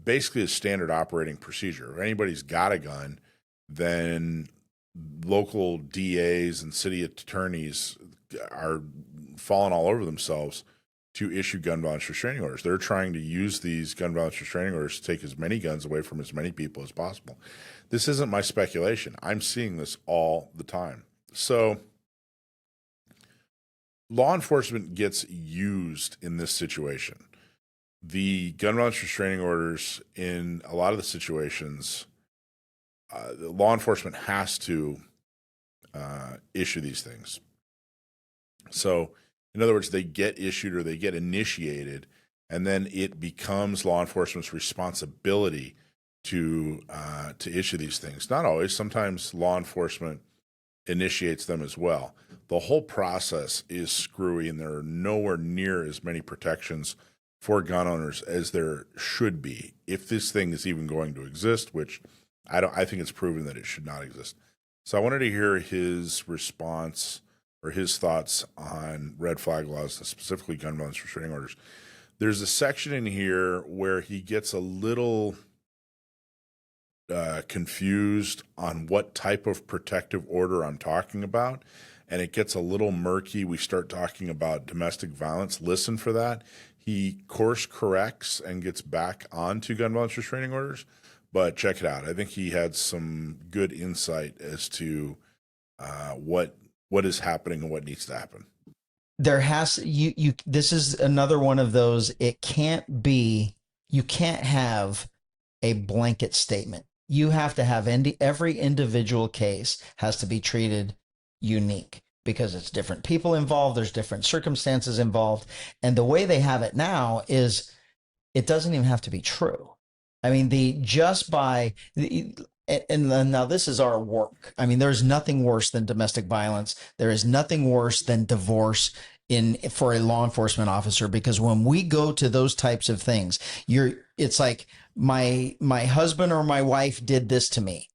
basically as standard operating procedure. If anybody's got a gun, then local DAs and city attorneys are falling all over themselves to issue gun violence restraining orders. They're trying to use these gun violence restraining orders to take as many guns away from as many people as possible. This isn't my speculation. I'm seeing this all the time. So law enforcement gets used in this situation. The gun violence restraining orders in a lot of the situations, law enforcement has to issue these things. So, in other words, they get issued or they get initiated, and then it becomes law enforcement's responsibility to issue these things. Not always. Sometimes law enforcement initiates them as well. The whole process is screwy, and there are nowhere near as many protections for gun owners as there should be, if this thing is even going to exist, which I think it's proven that it should not exist. So I wanted to hear his response or his thoughts on red flag laws, specifically gun violence restraining orders. There's a section in here where he gets a little confused on what type of protective order I'm talking about, and it gets a little murky. We start talking about domestic violence. Listen for that. He course corrects and gets back onto gun violence restraining orders, but check it out. I think he had some good insight as to what is happening and what needs to happen. There has this is another one of those. You can't have a blanket statement. You have to have every individual case has to be treated unique, because it's different people involved. There's different circumstances involved. And the way they have it now is it doesn't even have to be true. I mean, and now this is our work. I mean, there's nothing worse than domestic violence. There is nothing worse than divorce for a law enforcement officer, because when we go to those types of things, it's like my husband or my wife did this to me.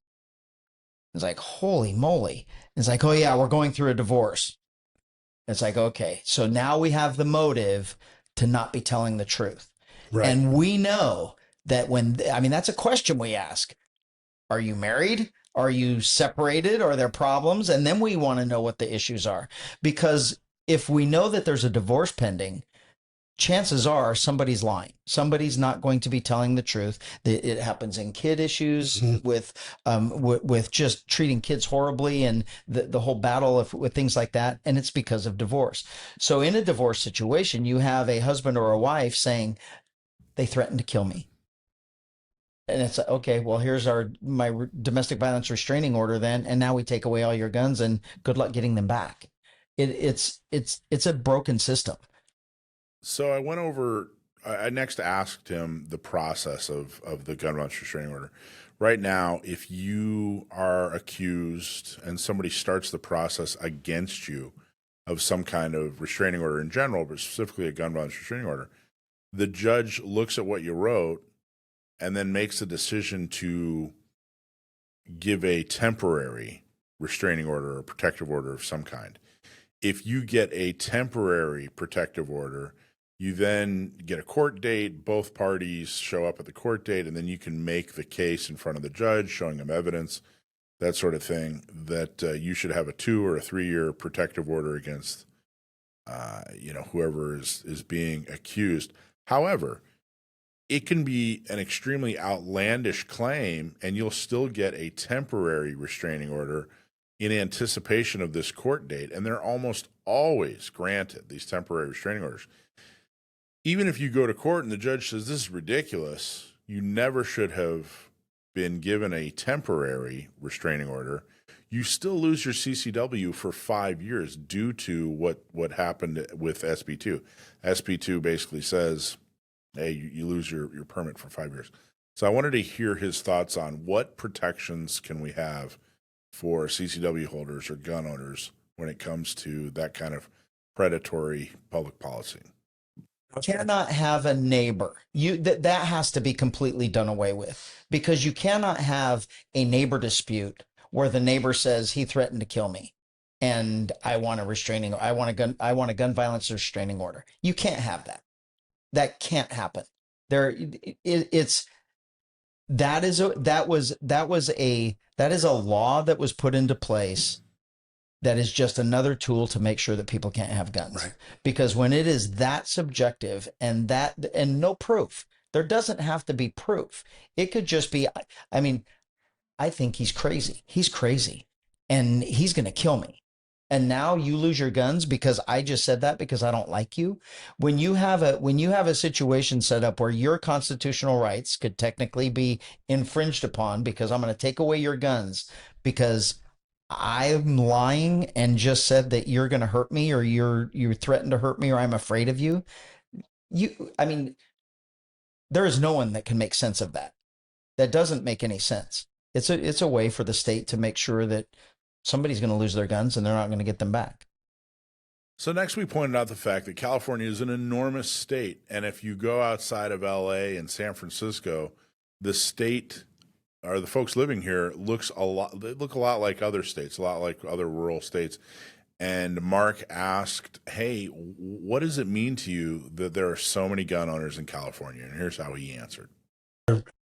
It's like, holy moly. It's like, oh yeah, we're going through a divorce. It's like, okay, so now we have the motive to not be telling the truth. Right. And we know that that's a question we ask. Are you married? Are you separated? Are there problems? And then we want to know what the issues are. Because if we know that there's a divorce pending, chances are somebody's lying. Somebody's not going to be telling the truth. It happens in kid issues with just treating kids horribly and the whole battle with things like that. And it's because of divorce. So in a divorce situation, you have a husband or a wife saying, they threatened to kill me. And it's okay, well, here's my domestic violence restraining order then. And now we take away all your guns and good luck getting them back. It's a broken system. So I went over, I next asked him the process of the gun violence restraining order. Right now, if you are accused and somebody starts the process against you of some kind of restraining order in general, but specifically a gun violence restraining order, the judge looks at what you wrote and then makes a decision to give a temporary restraining order or protective order of some kind. If you get a temporary protective order, you then get a court date, both parties show up at the court date, and then you can make the case in front of the judge, showing them evidence, that sort of thing, that you should have a 2 or a 3 year protective order against whoever is being accused. However, it can be an extremely outlandish claim, and you'll still get a temporary restraining order in anticipation of this court date, and they're almost always granted, these temporary restraining orders. Even if you go to court and the judge says, this is ridiculous, you never should have been given a temporary restraining order, you still lose your CCW for 5 years due to what happened with SB2. SB2 basically says, hey, you lose your permit for 5 years. So I wanted to hear his thoughts on what protections can we have for CCW holders or gun owners when it comes to that kind of predatory public policy. Cannot have a neighbor. That has to be completely done away with, because you cannot have a neighbor dispute where the neighbor says he threatened to kill me and I want a gun violence restraining order. You can't have that. That can't happen. That is a law that was put into place that is just another tool to make sure that people can't have guns. Right. Because when it is that subjective and no proof, there doesn't have to be proof. It could just be, I think he's crazy. He's crazy and he's going to kill me. And now you lose your guns because I just said that because I don't like you. When you have a situation set up where your constitutional rights could technically be infringed upon because I'm going to take away your guns because I'm lying and just said that you're going to hurt me or you threatened to hurt me or I'm afraid of you. There is no one that can make sense of that. That doesn't make any sense. It's a way for the state to make sure that somebody's going to lose their guns and they're not going to get them back. So next we pointed out the fact that California is an enormous state. And if you go outside of LA and San Francisco, the state or the folks living here look a lot like other states, a lot like other rural states. And Mark asked, hey, what does it mean to you that there are so many gun owners in California? And here's how he answered.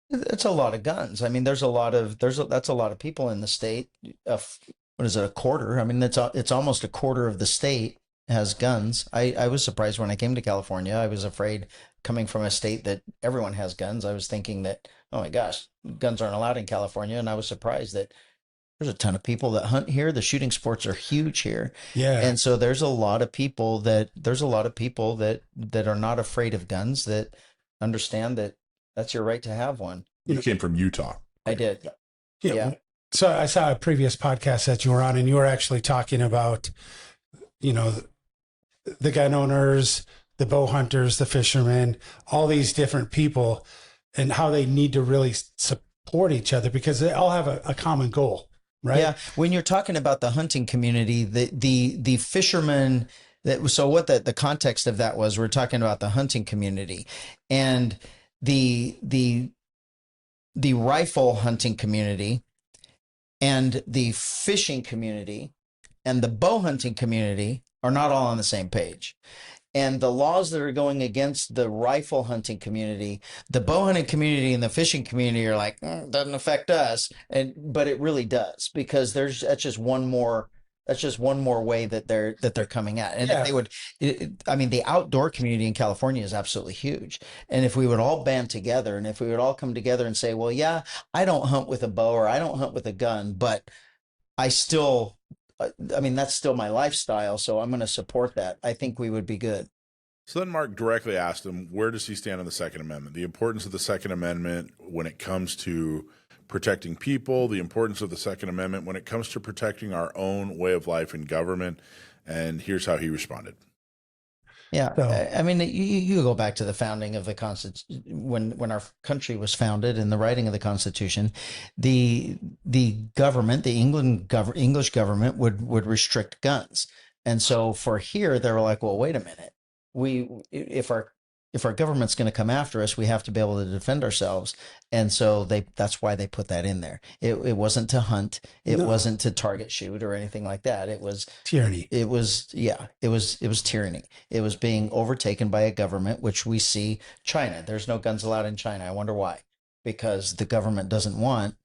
It's a lot of guns. That's a lot of people in the state. What is it, a quarter? It's almost a quarter of the state has guns. I was surprised when I came to California. I was afraid coming from a state that everyone has guns. I was thinking that, oh my gosh, guns aren't allowed in California. And I was surprised that there's a ton of people that hunt here. The shooting sports are huge here. Yeah. And so there's a lot of people that are not afraid of guns, that understand that that's your right to have one. You came from Utah. I did. Yeah. So I saw a previous podcast that you were on, and you were actually talking about, the gun owners, the bow hunters, the fishermen, all these different people, and how they need to really support each other because they all have a common goal, right? Yeah. When you're talking about the hunting community, the fishermen, the context of that was, we're talking about the hunting community and the rifle hunting community and the fishing community and the bow hunting community are not all on the same page. And the laws that are going against the rifle hunting community, the bow hunting community and the fishing community are like, doesn't affect us. But it really does, because that's just one more way that they're coming at. And if they would, I mean, the outdoor community in California is absolutely huge. And if we would all band together, and if we would all come together and say, well, yeah, I don't hunt with a bow or I don't hunt with a gun, but I mean, that's still my lifestyle, so I'm going to support that. I think we would be good. So then Mark directly asked him, where does he stand on the Second Amendment? The importance of the Second Amendment when it comes to protecting people, the importance of the Second Amendment when it comes to protecting our own way of life in government. And here's how he responded. Yeah, so, I mean, you go back to the founding of the Constitution, when our country was founded, and the writing of the Constitution, the government, the English government would restrict guns, and so for here they were like, well, wait a minute, if our government's going to come after us, we have to be able to defend ourselves. And so that's why they put that in there. It wasn't to hunt. It wasn't to target shoot or anything like that. It was tyranny. It was tyranny. It was being overtaken by a government, which we see China. There's no guns allowed in China. I wonder why. Because the government doesn't want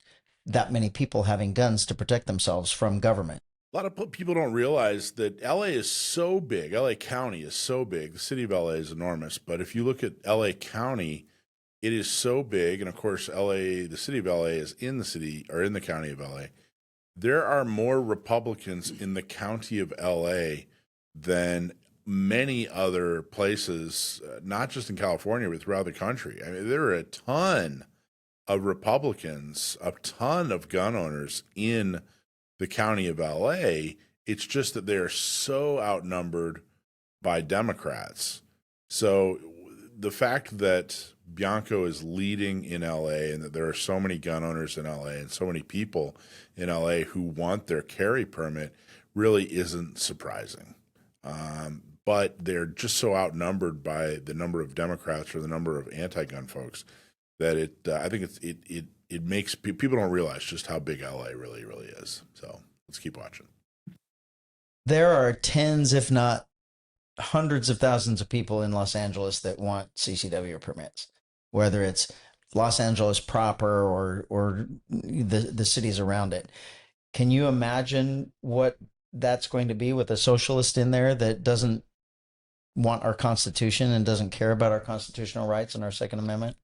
that many people having guns to protect themselves from government. A lot of people don't realize that LA is so big. LA County is so big. The city of LA is enormous. But if you look at LA County, it is so big. And of course, the city of LA is in the county of LA. There are more Republicans in the county of LA than many other places, not just in California, but throughout the country. I mean, there are a ton of Republicans, a ton of gun owners in the county of LA. It's just that they are so outnumbered by Democrats. So the fact that Bianco is leading in LA and that there are so many gun owners in LA and so many people in LA who want their carry permit really isn't surprising. But they're just so outnumbered by the number of Democrats or the number of anti-gun folks that I think it makes people don't realize just how big LA really is. So let's keep watching. There are tens, if not hundreds of thousands of people in Los Angeles that want CCW permits, whether it's Los Angeles proper or the cities around it. Can you imagine what that's going to be with a socialist in there that doesn't want our Constitution and doesn't care about our constitutional rights and our Second Amendment?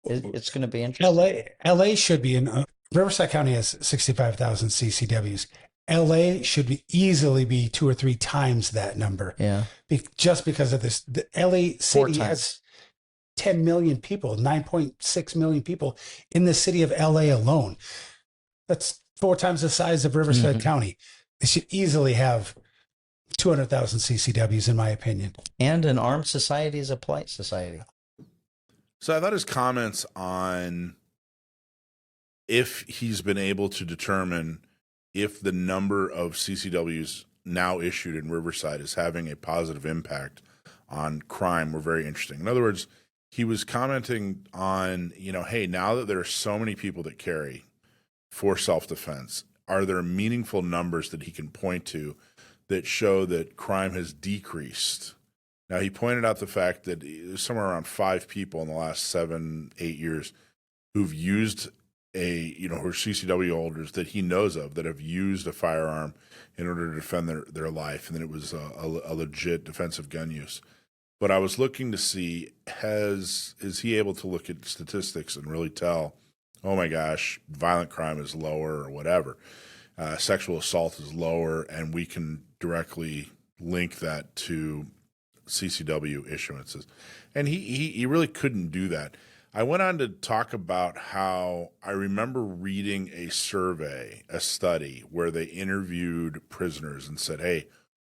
It's going to be interesting. LA should be in Riverside County has 65,000 CCWs. LA should easily be 2 or 3 times that number. Yeah. Just because of this. The LA city has 10 million people, 9.6 million people in the city of LA alone. That's 4 times the size of Riverside County. They should easily have 200,000 CCWs, in my opinion. And an armed society is a polite society. So I thought his comments on if he's been able to determine if the number of CCWs now issued in Riverside is having a positive impact on crime were very interesting. In other words, he was commenting on, hey, now that there are so many people that carry for self-defense, are there meaningful numbers that he can point to that show that crime has decreased? Now, he pointed out the fact that there's somewhere around 5 people in the last 7-8 years who've used who are CCW holders that he knows of that have used a firearm in order to defend their life, and that it was a legit defensive gun use. But I was looking to see, is he able to look at statistics and really tell, oh my gosh, violent crime is lower or whatever, sexual assault is lower, and we can directly link that to CCW issuances. And he really couldn't do that. I went on to talk about how I remember reading a study where they interviewed prisoners and said, hey,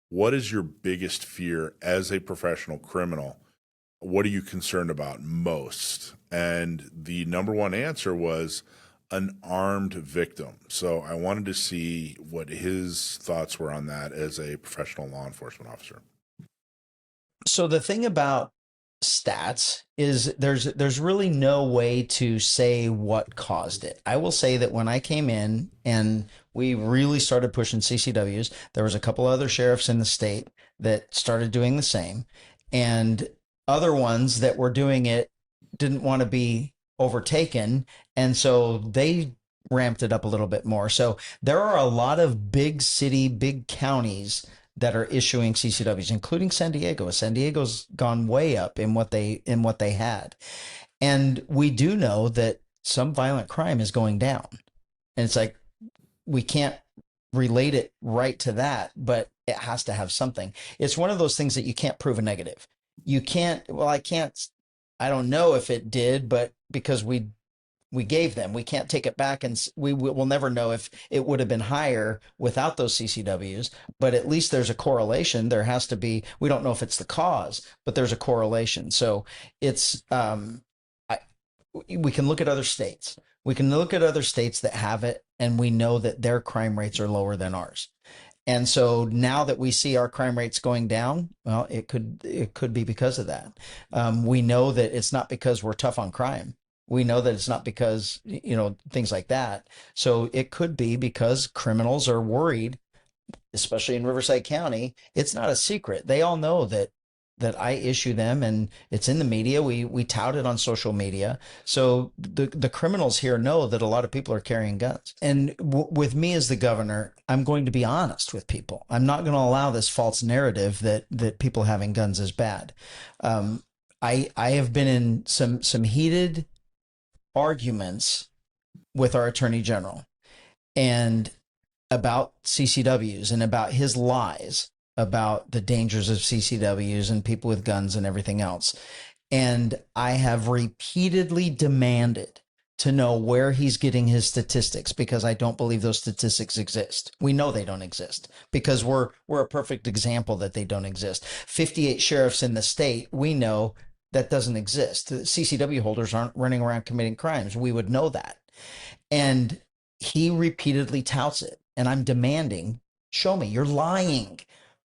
what is your biggest fear as a professional criminal? What are you concerned about most? And the number one answer was an armed victim. So I wanted to see what his thoughts were on that as a professional law enforcement officer. So the thing about stats is there's really no way to say what caused it. I will say that when I came in and we really started pushing CCWs, there was a couple other sheriffs in the state that started doing the same. and other ones that were doing it didn't want to be overtaken, and so they ramped it up a little bit more. So there are a lot of big city, big counties that are issuing CCWs, including San Diego. San Diego's gone way up in what they had. And we do know that some violent crime is going down. And it's like, we can't relate it right to that, but it has to have something. It's one of those things that you can't prove a negative. You can't, well, I don't know if it did, but because we gave them, we can't take it back, and we'll never know if it would have been higher without those CCWs, but at least there's a correlation. There has to be, we don't know if it's the cause, but there's a correlation. So it's, we can look at other states. We can look at other states that have it, and we know that their crime rates are lower than ours. And so now that we see our crime rates going down, well, it could be because of that. We know that it's not because we're tough on crime. We know that it's not because, things like that. So it could be because criminals are worried, especially in Riverside County. It's not a secret. They all know that I issue them, and it's in the media. We tout it on social media. So the criminals here know that a lot of people are carrying guns. And with me as the governor, I'm going to be honest with people. I'm not going to allow this false narrative that people having guns is bad. I have been in some heated arguments with our attorney general and about CCWs and about his lies about the dangers of CCWs and people with guns and everything else. And I have repeatedly demanded to know where he's getting his statistics, because I don't believe those statistics exist. We know they don't exist because we're a perfect example that they don't exist. 58 sheriffs in the state, we know that doesn't exist. The CCW holders aren't running around committing crimes. We would know that. And he repeatedly touts it. And I'm demanding, show me, you're lying.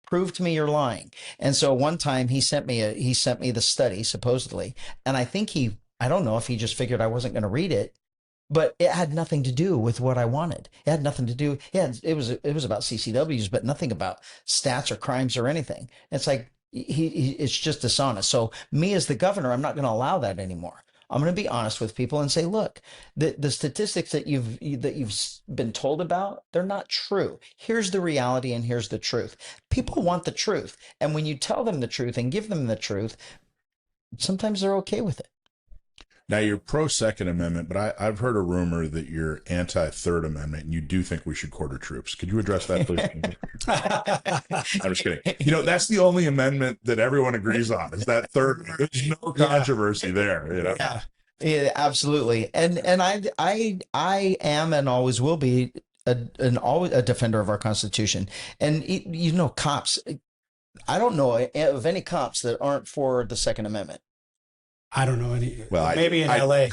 Prove to me you're lying. And so one time he sent me the study, supposedly. And I think I don't know if he just figured I wasn't going to read it, but it had nothing to do with what I wanted. It had nothing to do. It was about CCWs, but nothing about stats or crimes or anything. It's like, it's just dishonest. So me as the governor, I'm not going to allow that anymore. I'm going to be honest with people and say, look, the statistics that you've been told about, they're not true. Here's the reality, and here's the truth. People want the truth. And when you tell them the truth and give them the truth, sometimes they're okay with it. Now, you're pro Second Amendment, but I've heard a rumor that you're anti Third Amendment, and you do think we should quarter troops. Could you address that, please? I'm just kidding. That's the only amendment that everyone agrees on, is that third. There's no controversy there. Yeah, absolutely. And I am and always will be a defender of our Constitution. And cops, I don't know of any cops that aren't for the Second Amendment. I don't know any. Well, maybe in LA.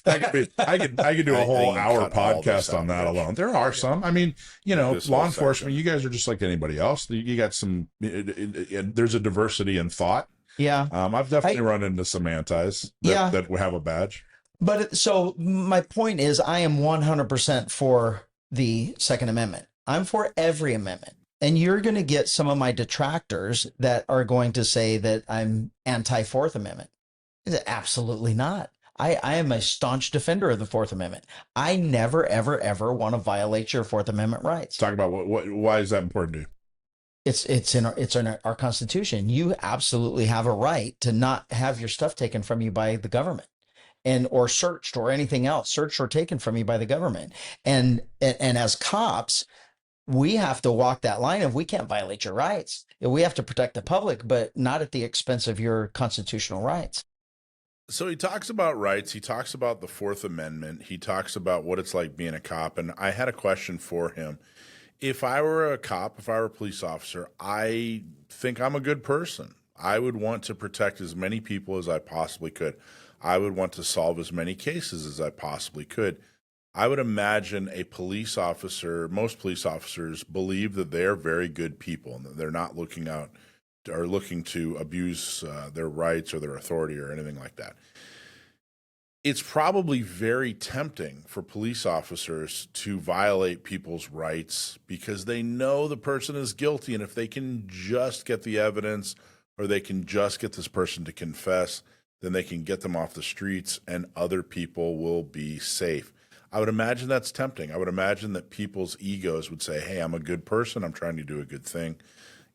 I could do a whole hour podcast on that alone. There are some. I mean, law enforcement. You guys are just like anybody else. You got some. There's a diversity in thought. Yeah. I've definitely run into some antis that have a badge. But so my point is, I am 100% for the Second Amendment. I'm for every amendment. And you're going to get some of my detractors that are going to say that I'm anti-Fourth Amendment. Absolutely not. I am a staunch defender of the Fourth Amendment. I never, ever, ever want to violate your Fourth Amendment rights. Talk about why is that important to you? It's in our Constitution. You absolutely have a right to not have your stuff taken from you by the government, or searched or anything else, searched or taken from you by the government. And as cops, we have to walk that line of, we can't violate your rights. We have to protect the public, but not at the expense of your constitutional rights. So he talks about rights. He talks about the Fourth Amendment. He talks about what it's like being a cop. And I had a question for him. If I were a cop, if I were a police officer, I think I'm a good person. I would want to protect as many people as I possibly could. I would want to solve as many cases as I possibly could. I would imagine a police officer, most police officers believe that they're very good people and that they're not looking to abuse their rights or their authority or anything like that. It's probably very tempting for police officers to violate people's rights because they know the person is guilty, and if they can just get the evidence or they can just get this person to confess, then they can get them off the streets and other people will be safe. I would imagine that's tempting. I would imagine that people's egos would say, hey, I'm a good person. I'm trying to do a good thing.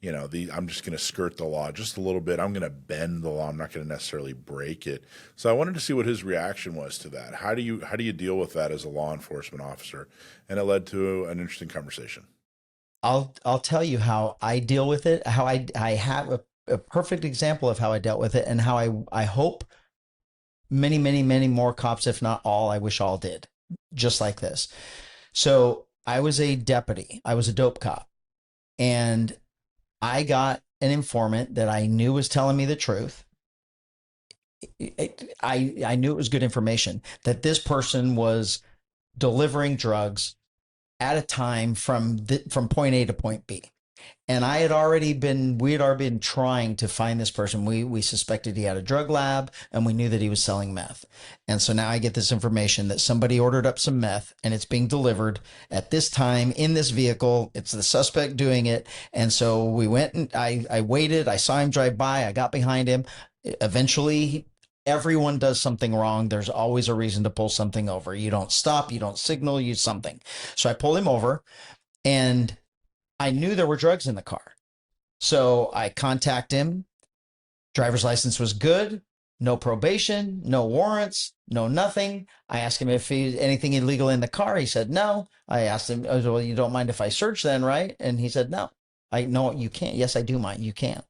You know, I'm just going to skirt the law just a little bit. I'm going to bend the law. I'm not going to necessarily break it. So I wanted to see what his reaction was to that. How do you deal with that as a law enforcement officer? And it led to an interesting conversation. I'll tell you how I deal with it, how I have a perfect example of how I dealt with it, and how I hope many, many, many more cops, if not all, I wish all did, just like this. So I was a deputy. I was a dope cop. And I got an informant that I knew was telling me the truth. I knew it was good information, that this person was delivering drugs at a time from point A to point B. And we had already been trying to find this person. We suspected he had a drug lab, and we knew that he was selling meth. And so now I get this information that somebody ordered up some meth and it's being delivered at this time in this vehicle. It's the suspect doing it. And so we went and I waited. I saw him drive by. I got behind him. Eventually, everyone does something wrong. There's always a reason to pull something over. You don't stop. You don't signal. You something. So I pulled him over, and I knew there were drugs in the car. So I contact him. Driver's license was good. No probation, no warrants, no nothing. I asked him if he anything illegal in the car. He said no. I asked him, oh, well, you don't mind if I search then, right? And he said, no. I know you can't. Yes, I do mind. You can.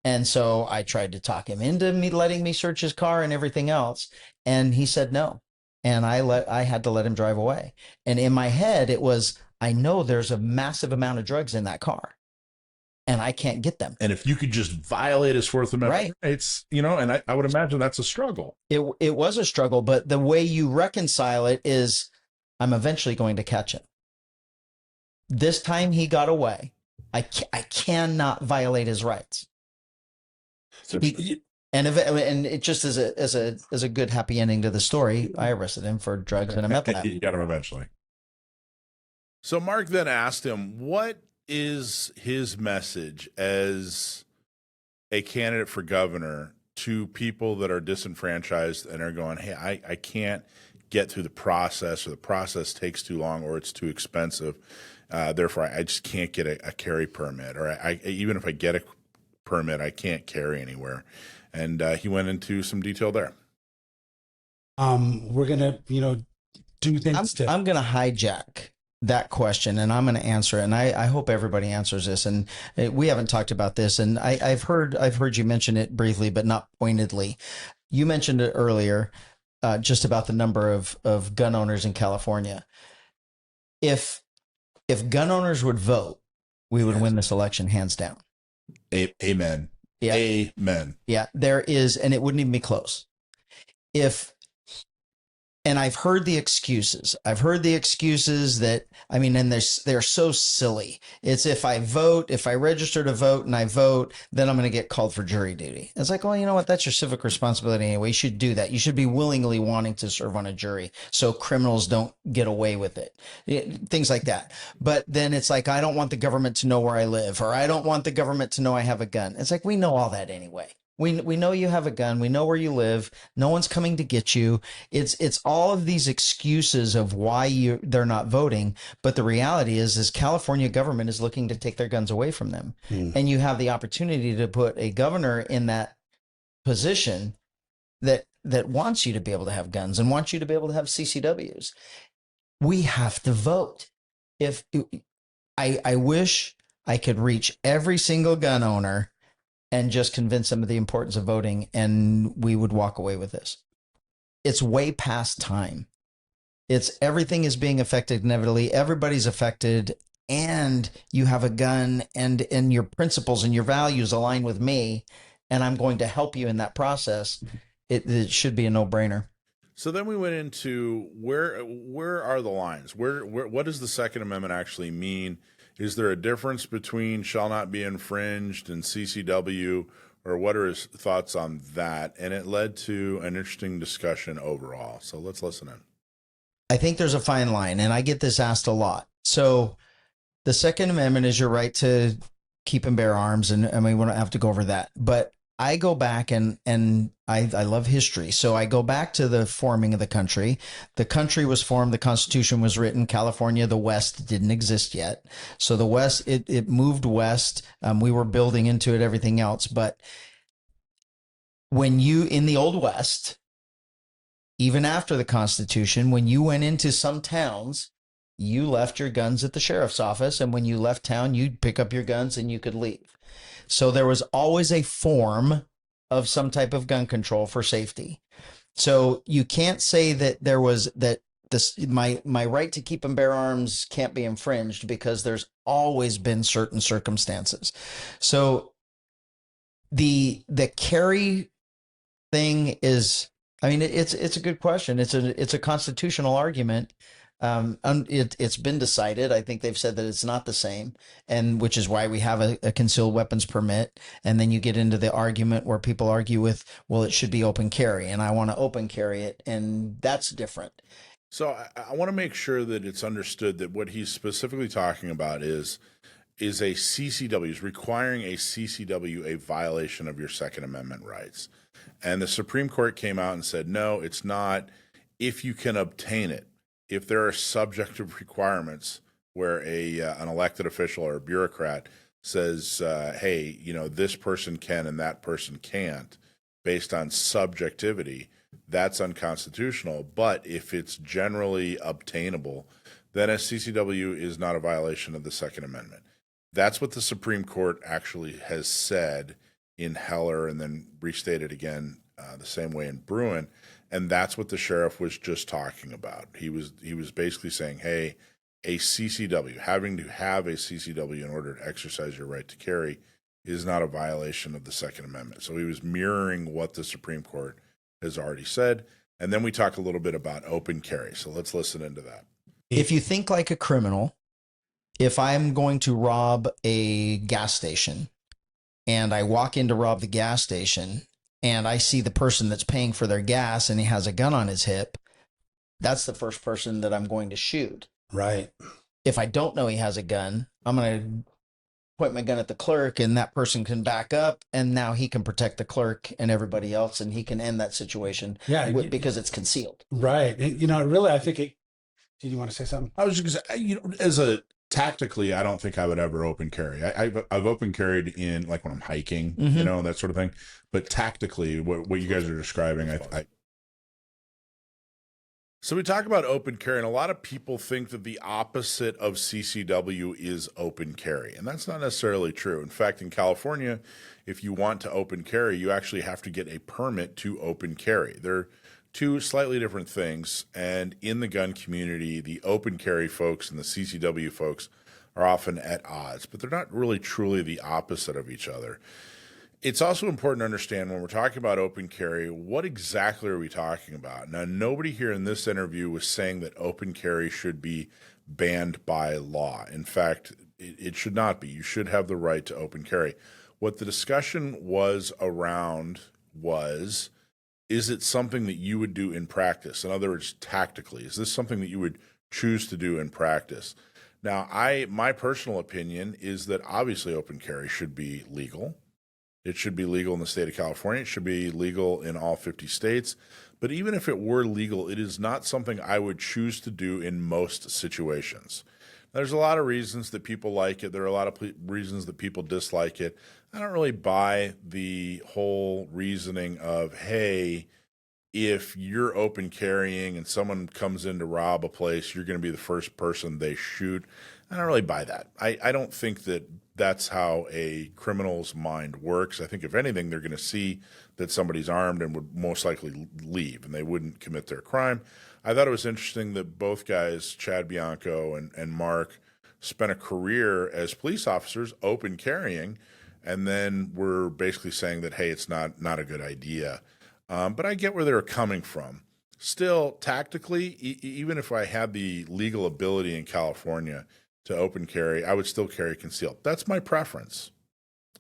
And so I tried to talk him into me letting me search his car and everything else. And he said no. And I had to let him drive away. And in my head, it was, I know there's a massive amount of drugs in that car, and I can't get them. And if you could just violate his Fourth Amendment right, rights, you know, and I would imagine that's a struggle. It was a struggle, but the way you reconcile it is, I'm eventually going to catch him. This time he got away. I cannot violate his rights. So And it just as a good happy ending to the story, I arrested him for drugs and a meth lab. You got him eventually. So Mark then asked him, what is his message as a candidate for governor to people that are disenfranchised and are going, hey, I can't get through the process, or the process takes too long, or it's too expensive. Therefore, I just can't get a carry permit, or even if I get a permit, I can't carry anywhere. And he went into some detail there. We're going to, do things I'm going to hijack that question, and I'm going to answer it. And I hope everybody answers this. And we haven't talked about this, and I've heard you mention it briefly, but not pointedly. You mentioned it earlier, just about the number of gun owners in California. If gun owners would vote, we would win this election hands down. Amen. Yeah. Amen. Yeah, there is, and it wouldn't even be close. And I've heard the excuses. I've heard the excuses that, and they're so silly. It's if I register to vote and I vote, then I'm going to get called for jury duty. It's like, well, you know what? That's your civic responsibility anyway. You should do that. You should be willingly wanting to serve on a jury so criminals don't get away with it. Things like that. But then it's like, I don't want the government to know where I live, or I don't want the government to know I have a gun. It's like, we know all that anyway. We know you have a gun. We know where you live. No one's coming to get you. It's all of these excuses of why they're not voting. But the reality is California government is looking to take their guns away from them. And you have the opportunity to put a governor in that position that wants you to be able to have guns and wants you to be able to have CCWs. We have to vote. I wish I could reach every single gun owner and just convince them of the importance of voting, and we would walk away with this. It's way past time. Everything is being affected inevitably. Everybody's affected, and you have a gun, and your principles and your values align with me, and I'm going to help you in that process. It should be a no-brainer. So then we went into where are the lines? What does the Second Amendment actually mean? Is there a difference between shall not be infringed and CCW, or what are his thoughts on that? And it led to an interesting discussion overall. So let's listen in. I think there's a fine line, and I get this asked a lot. So the Second Amendment is your right to keep and bear arms, and I mean, we don't have to go over that. But I go back and I love history. So I go back to the forming of the country. The country was formed. The Constitution was written. California, the West, didn't exist yet. So the West, it moved west. We were building into it, everything else. But when you, in the Old West, even after the Constitution, when you went into some towns, you left your guns at the sheriff's office. And when you left town, you'd pick up your guns and you could leave. So there was always a form of some type of gun control for safety. So you can't say that there was that this my right to keep and bear arms can't be infringed, because there's always been certain circumstances. So the carry thing is, I mean, it's a good question. It's a constitutional argument. It's been decided. I think they've said that it's not the same, and which is why we have a concealed weapons permit. And then you get into the argument where people argue with, well, it should be open carry, and I want to open carry it, and that's different. So I want to make sure that it's understood that what he's specifically talking about is a CCW, is requiring a CCW a violation of your Second Amendment rights. And the Supreme Court came out and said, no, it's not if you can obtain it. If there are subjective requirements where an elected official or a bureaucrat says, hey, this person can and that person can't, based on subjectivity, that's unconstitutional. But if it's generally obtainable, then a CCW is not a violation of the Second Amendment. That's what the Supreme Court actually has said in Heller, and then restated again the same way in Bruin. And that's what the sheriff was just talking about. He was basically saying, hey, a CCW, having to have a CCW in order to exercise your right to carry, is not a violation of the Second Amendment. So he was mirroring what the Supreme Court has already said. And then we talk a little bit about open carry. So let's listen into that. If you think like a criminal, if I'm going to rob a gas station and I walk in to rob the gas station, and I see the person that's paying for their gas and he has a gun on his hip, that's the first person that I'm going to shoot. Right. If I don't know he has a gun, I'm going to point my gun at the clerk, and that person can back up, and now he can protect the clerk and everybody else, and he can end that situation because it's concealed. Right. Really, I think did you want to say something? I was just going to say, tactically, I don't think I would ever open carry. I've open carried in, like, when I'm hiking, that sort of thing. But tactically, what you guys are describing, So we talk about open carry, and a lot of people think that the opposite of CCW is open carry, and that's not necessarily true. In fact, in California, if you want to open carry, you actually have to get a permit to open carry. They're two slightly different things, and in the gun community, the open carry folks and the CCW folks are often at odds, but they're not really truly the opposite of each other. It's also important to understand when we're talking about open carry, what exactly are we talking about? Now, nobody here in this interview was saying that open carry should be banned by law. In fact, it should not be. You should have the right to open carry. What the discussion was around was, is it something that you would do in practice? In other words, tactically, is this something that you would choose to do in practice? Now, my personal opinion is that obviously open carry should be legal. It should be legal in the state of California. It should be legal in all 50 states. But even if it were legal, it is not something I would choose to do in most situations. There's a lot of reasons that people like it. There are a lot of reasons that people dislike it. I don't really buy the whole reasoning of, hey, if you're open carrying and someone comes in to rob a place, you're going to be the first person they shoot. I don't really buy that. I don't think that that's how a criminal's mind works. I think if anything, they're going to see that somebody's armed and would most likely leave, and they wouldn't commit their crime. I thought it was interesting that both guys, Chad Bianco and Mark, spent a career as police officers open carrying, and then were basically saying that, hey, it's not a good idea. But I get where they were coming from. Still, tactically, even if I had the legal ability in California to open carry, I would still carry concealed. That's my preference.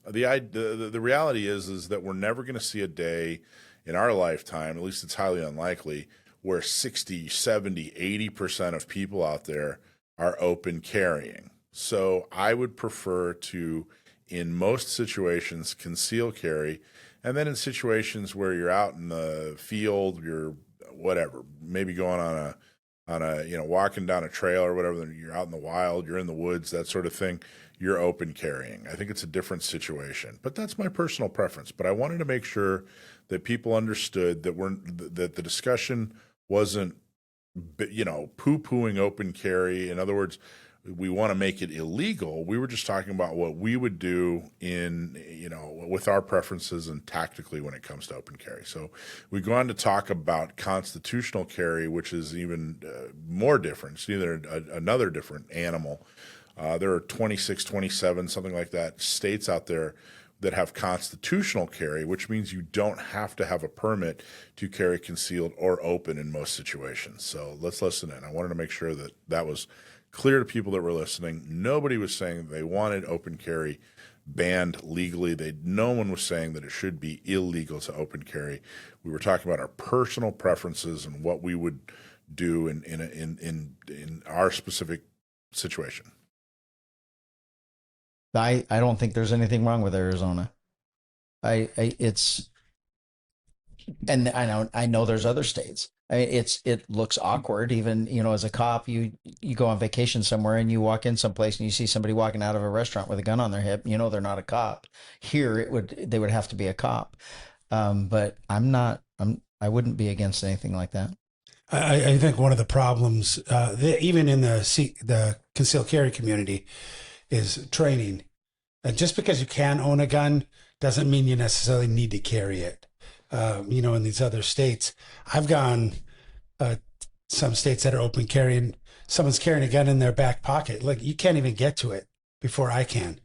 The reality is that we're never going to see a day in our lifetime, at least it's highly unlikely, where 60, 70, 80% of people out there are open carrying. So I would prefer to in most situations, conceal carry. And then in situations where you're out in the field, you're whatever, maybe going on a, walking down a trail or whatever, you're out in the wild, you're in the woods, that sort of thing, you're open carrying. I think it's a different situation, but that's my personal preference. But I wanted to make sure that people understood that the discussion wasn't, poo-pooing open carry. In other words, we want to make it illegal. We were just talking about what we would do with our preferences and tactically when it comes to open carry. So we go on to talk about constitutional carry, which is even more different. It's either another different animal. There are 26, 27, something like that, states out there that have constitutional carry, which means you don't have to have a permit to carry concealed or open in most situations. So let's listen in. I wanted to make sure that was clear to people that were listening. Nobody was saying they wanted open carry banned legally. No one was saying that it should be illegal to open carry. We were talking about our personal preferences and what we would do in our specific situation. I don't think there's anything wrong with Arizona. It's, and I know there's other states. It looks awkward. Even, as a cop, you go on vacation somewhere and you walk in someplace and you see somebody walking out of a restaurant with a gun on their hip. They're not a cop. Here, they would have to be a cop. But I wouldn't be against anything like that. I think one of the problems, even in the concealed carry community, is training. And just because you can own a gun doesn't mean you necessarily need to carry it. In these other states, I've gone some states that are open carrying, someone's carrying a gun in their back pocket. Like, you can't even get to it before I can.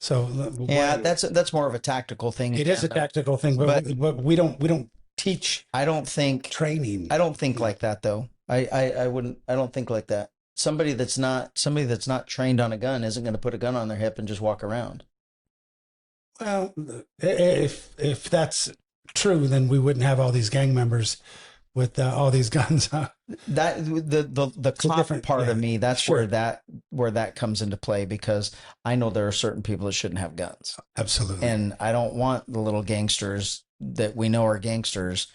So yeah, that's more of a tactical thing. It is a tactical thing, but we don't teach. I don't think training. I don't think like that though. I don't think like that. Somebody that's not trained on a gun isn't going to put a gun on their hip and just walk around. Well, if that's true, then we wouldn't have all these gang members with all these guns. That the cop part of me, that's sure. where that comes into play, because I know there are certain people that shouldn't have guns. Absolutely. And I don't want the little gangsters that we know are gangsters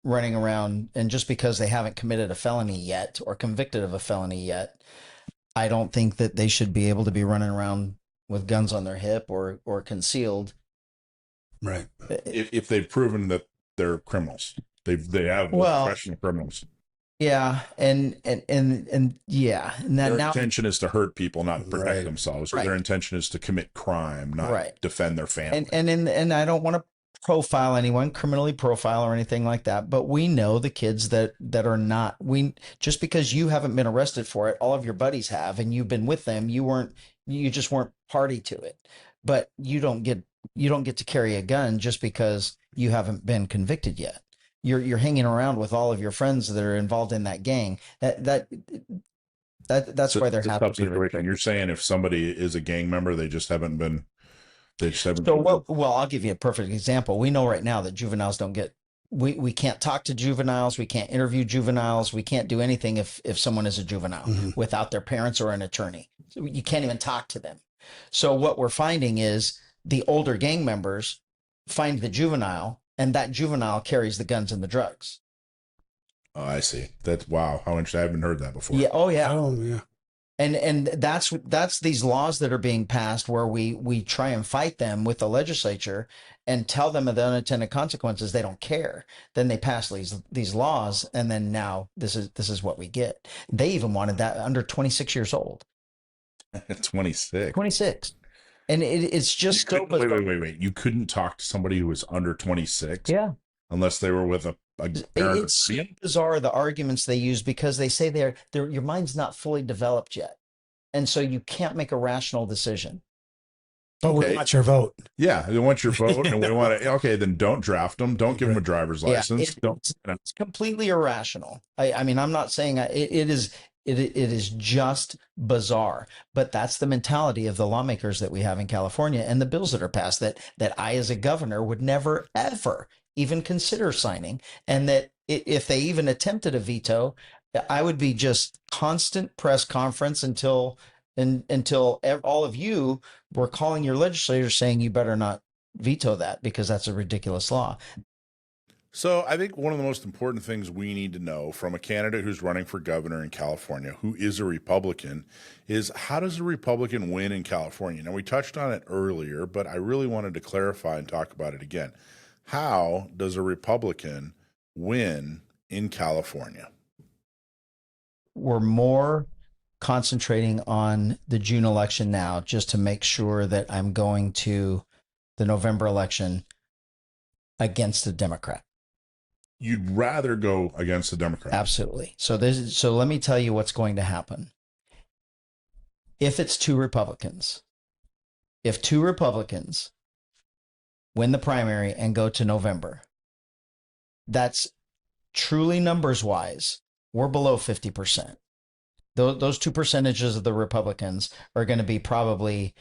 running around, and just because they haven't committed a felony yet or convicted of a felony yet, I don't think that they should be able to be running around with guns on their hip or concealed. Right. If they've proven that they're criminals, they have professional criminals. Yeah, and yeah, and their intention is to hurt people, not protect themselves. Right. Their intention is to commit crime, not defend their family. And I don't want to profile anyone, criminally profile or anything like that, but we know the kids that are not. Just because you haven't been arrested for it, all of your buddies have, and you've been with them. You just weren't party to it, but you don't get to carry a gun just because you haven't been convicted yet. You're hanging around with all of your friends that are involved in that gang. That's why they're happy. You're saying if somebody is a gang member, they just haven't been. Well, I'll give you a perfect example. We know right now that juveniles don't get. We can't talk to juveniles. We can't interview juveniles. We can't do anything if someone is a juvenile without their parents or an attorney. You can't even talk to them. So what we're finding is the older gang members find the juvenile, and that juvenile carries the guns and the drugs. Oh, I see. Wow. How interesting. I haven't heard that before. Yeah. Oh, yeah. Oh, yeah. And that's these laws that are being passed where we try and fight them with the legislature and tell them of the unintended consequences. They don't care. Then they pass these laws, and then now this is what we get. They even wanted that under 26 years old. 26. And it's just so bizarre. Wait. You couldn't talk to somebody who was under 26? Yeah. Unless they were with a parent. It's so bizarre, the arguments they use, because they say your mind's not fully developed yet. And so you can't make a rational decision. But we want your vote. Yeah, they want your vote, and we want to. Okay, then don't draft them. Don't give them a driver's license. It's completely irrational. I mean, I'm not saying it is. It is just bizarre, but that's the mentality of the lawmakers that we have in California, and the bills that are passed that I, as a governor, would never ever even consider signing, and that if they even attempted a veto, I would be just constant press conference until until all of you were calling your legislators saying you better not veto that because that's a ridiculous law. So I think one of the most important things we need to know from a candidate who's running for governor in California, who is a Republican, is how does a Republican win in California? Now, we touched on it earlier, but I really wanted to clarify and talk about it again. How does a Republican win in California? We're more concentrating on the June election now just to make sure that I'm going to the November election against the Democrat. You'd rather go against the Democrat. Absolutely. So let me tell you what's going to happen. If it's if two Republicans win the primary and go to November, that's truly numbers wise, we're below 50%. Those two percentages of the Republicans are going to be probably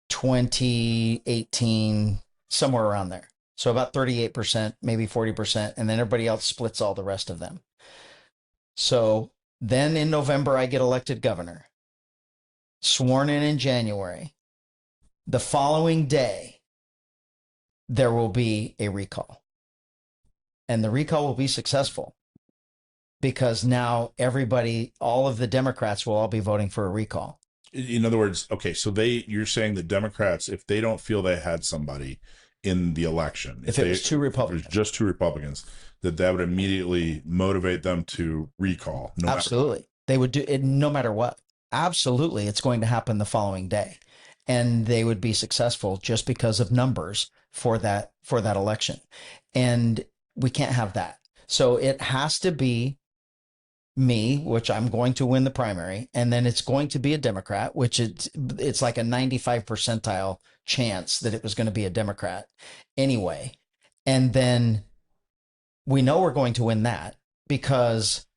20, 18, somewhere around there. So about 38%, maybe 40%, and then everybody else splits all the rest of them. So then in November, I get elected governor, sworn in January. The following day, there will be a recall. And the recall will be successful because now all of the Democrats will all be voting for a recall. In other words, okay, so you're saying the Democrats, if they don't feel they had somebody in the election, if it was two Republicans, if it was just two Republicans, that would immediately motivate them to recall. Absolutely. They would do it no matter what. Absolutely. It's going to happen the following day. And they would be successful just because of numbers for that election. And we can't have that. So it has to be me, which I'm going to win the primary, and then it's going to be a Democrat, which it's like a 95 percentile chance that it was going to be a Democrat anyway. And then we know we're going to win that because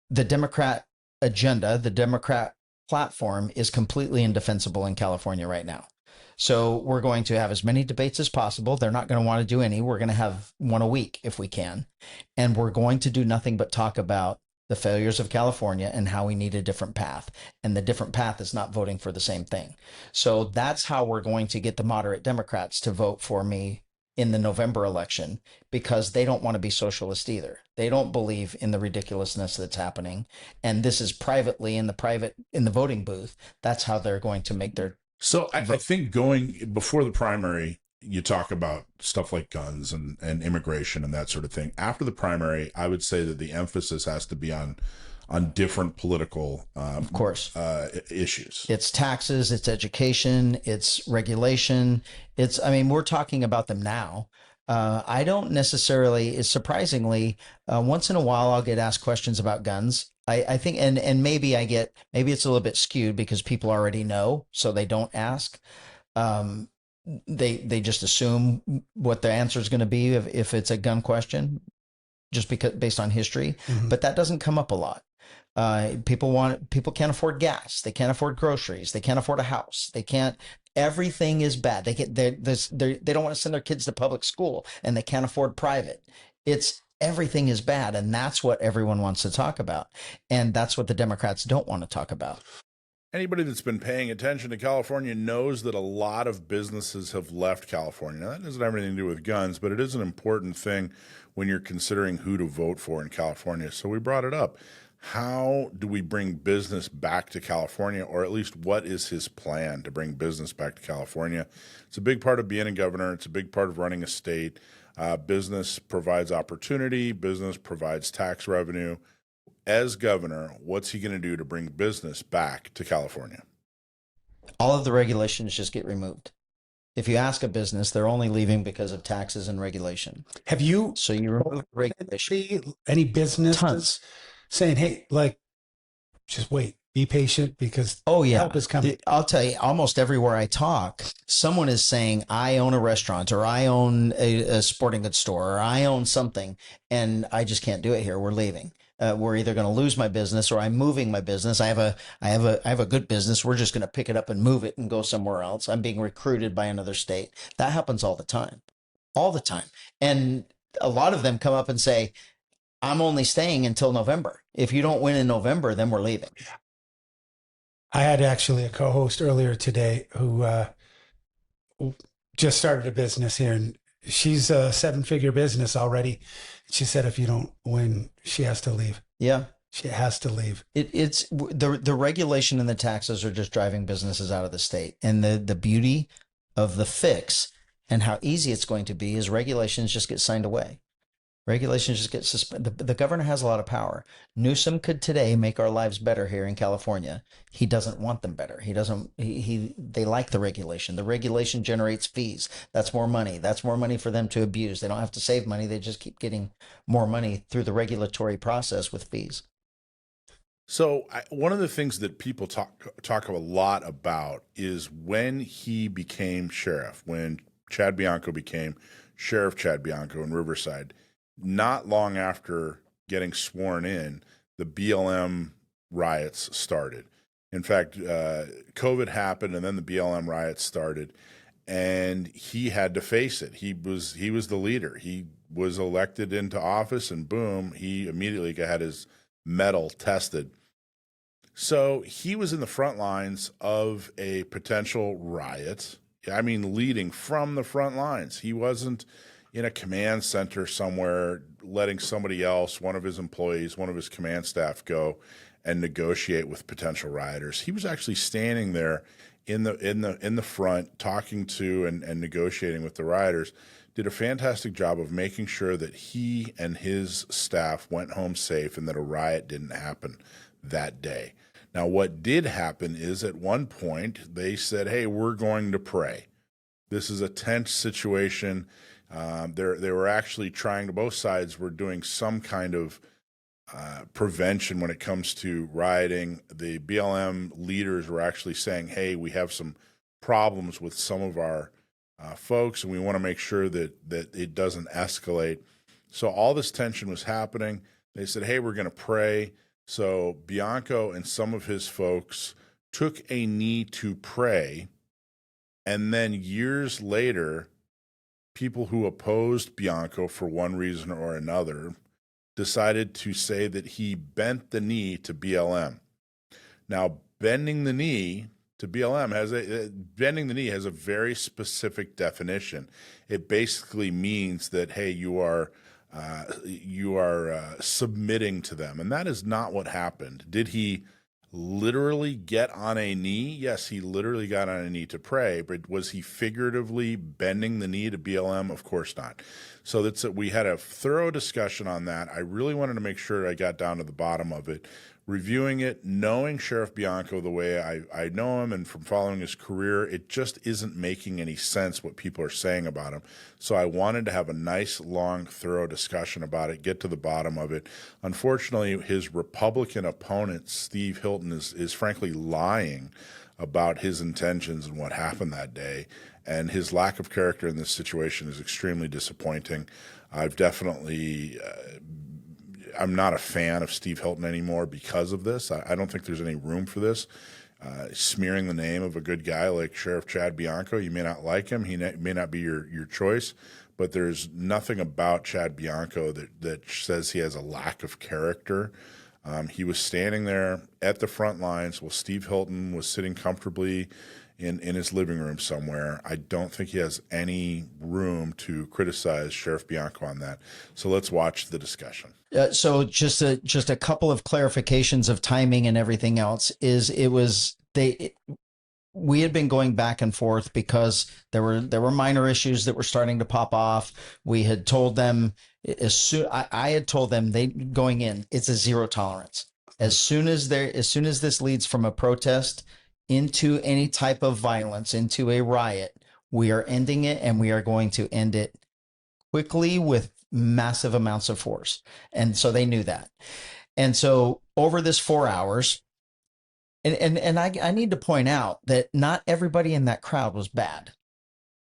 the Democrat agenda, the Democrat platform is completely indefensible in California right now. So we're going to have as many debates as possible. They're not going to want to do any. We're going to have one a week if we can. And we're going to do nothing but talk about the failures of California and how we need a different path. And the different path is not voting for the same thing. So that's how we're going to get the moderate Democrats to vote for me in the November election, because they don't want to be socialist either. They don't believe in the ridiculousness that's happening. And this is privately in the voting booth. That's how they're going to make their. So I think going before the primary, you talk about stuff like guns and immigration and that sort of thing. After the primary, I would say that the emphasis has to be on different political, of course, issues. It's taxes, it's education, it's regulation. We're talking about them now. I don't necessarily, surprisingly, once in a while I'll get asked questions about guns. I think, and maybe maybe it's a little bit skewed because people already know, so they don't ask. They just assume what the answer is going to be if it's a gun question, just because based on history. Mm-hmm. But that doesn't come up a lot. People can't afford gas. They can't afford groceries. They can't afford a house. Everything is bad. They don't want to send their kids to public school, and they can't afford private. Everything is bad. And that's what everyone wants to talk about. And that's what the Democrats don't want to talk about. Anybody that's been paying attention to California knows that a lot of businesses have left California. Now, that doesn't have anything to do with guns, but it is an important thing when you're considering who to vote for in California. So we brought it up. How do we bring business back to California, or at least what is his plan to bring business back to California? It's a big part of being a governor. It's a big part of running a state. Business provides opportunity. Business provides tax revenue. As governor, what's he going to do to bring business back to California? All of the regulations just get removed. If you ask a business, they're only leaving because of taxes and regulation. So you remove regulation. Any business saying, hey, just wait, be patient because help is coming. I'll tell you, almost everywhere I talk, someone is saying, I own a restaurant, or I own a sporting goods store, or I own something, and I just can't do it here. We're leaving. We're either going to lose my business, or I'm moving my business. I have a good business. We're just going to pick it up and move it and go somewhere else. I'm being recruited by another state. That happens all the time. And a lot of them come up and say, I'm only staying until November. If you don't win in November, then we're leaving. I had actually a co-host earlier today who just started a business here, and she's a 7-figure business already. She said if you don't win, she has to leave. Yeah. She has to leave. It's the regulation and the taxes are just driving businesses out of the state. And the beauty of the fix and how easy it's going to be is regulations just get signed away. Regulations just get suspended. The governor has a lot of power. Newsom could today make our lives better here in California. He doesn't want them better. He doesn't. They like the regulation. The regulation generates fees. That's more money. That's more money for them to abuse. They don't have to save money. They just keep getting more money through the regulatory process with fees. So one of the things that people talk a lot about is when he became sheriff, when Chad Bianco became Sheriff Chad Bianco in Riverside. Not long after getting sworn in, the BLM riots started. In fact, COVID happened, and then the BLM riots started, and he had to face it. He was the leader. He was elected into office, and boom, he immediately had his mettle tested. So he was in the front lines of a potential riot. I mean, leading from the front lines. He wasn't in a command center somewhere letting somebody else, one of his employees, one of his command staff, go and negotiate with potential rioters. He was actually standing there in the front, talking to and negotiating with the rioters. Did a fantastic job of making sure that he and his staff went home safe and that a riot didn't happen that day. Now, what did happen is at one point they said, hey, we're going to pray. This is a tense situation. They were actually trying to, both sides were doing some kind of prevention when it comes to rioting. The BLM leaders were actually saying, hey, we have some problems with some of our folks, and we want to make sure that it doesn't escalate. So all this tension was happening. They said, hey, we're going to pray. So Bianco and some of his folks took a knee to pray. And then years later, people who opposed Bianco for one reason or another decided to say that he bent the knee to BLM. Now, bending the knee to BLM has a very specific definition. It basically means that, hey, you are submitting to them, and that is not what happened. Did he literally get on a knee? Yes, he literally got on a knee to pray, but was he figuratively bending the knee to BLM? Of course not. So we had a thorough discussion on that. I really wanted to make sure I got down to the bottom of it. Reviewing it, knowing Sheriff Bianco the way I know him and from following his career, it just isn't making any sense what people are saying about him. So I wanted to have a nice, long, thorough discussion about it, get to the bottom of it. Unfortunately, his Republican opponent, Steve Hilton, is frankly lying about his intentions and what happened that day. And his lack of character in this situation is extremely disappointing. I've definitely... I'm not a fan of Steve Hilton anymore because of this. I don't think there's any room for this. Smearing the name of a good guy like Sheriff Chad Bianco, you may not like him. He may not be your choice, but there's nothing about Chad Bianco that says he has a lack of character. He was standing there at the front lines while Steve Hilton was sitting comfortably in his living room somewhere. I don't think he has any room to criticize Sheriff Bianco on that. So let's watch the discussion. So just a couple of clarifications of timing and everything else we had been going back and forth because there were minor issues that were starting to pop off. We had told them I had told them going in, it's a zero tolerance. As soon as this leads from a protest into any type of violence, into a riot, we are ending it, and we are going to end it quickly with massive amounts of force. And so they knew that. And so over this 4 hours, and I need to point out that not everybody in that crowd was bad.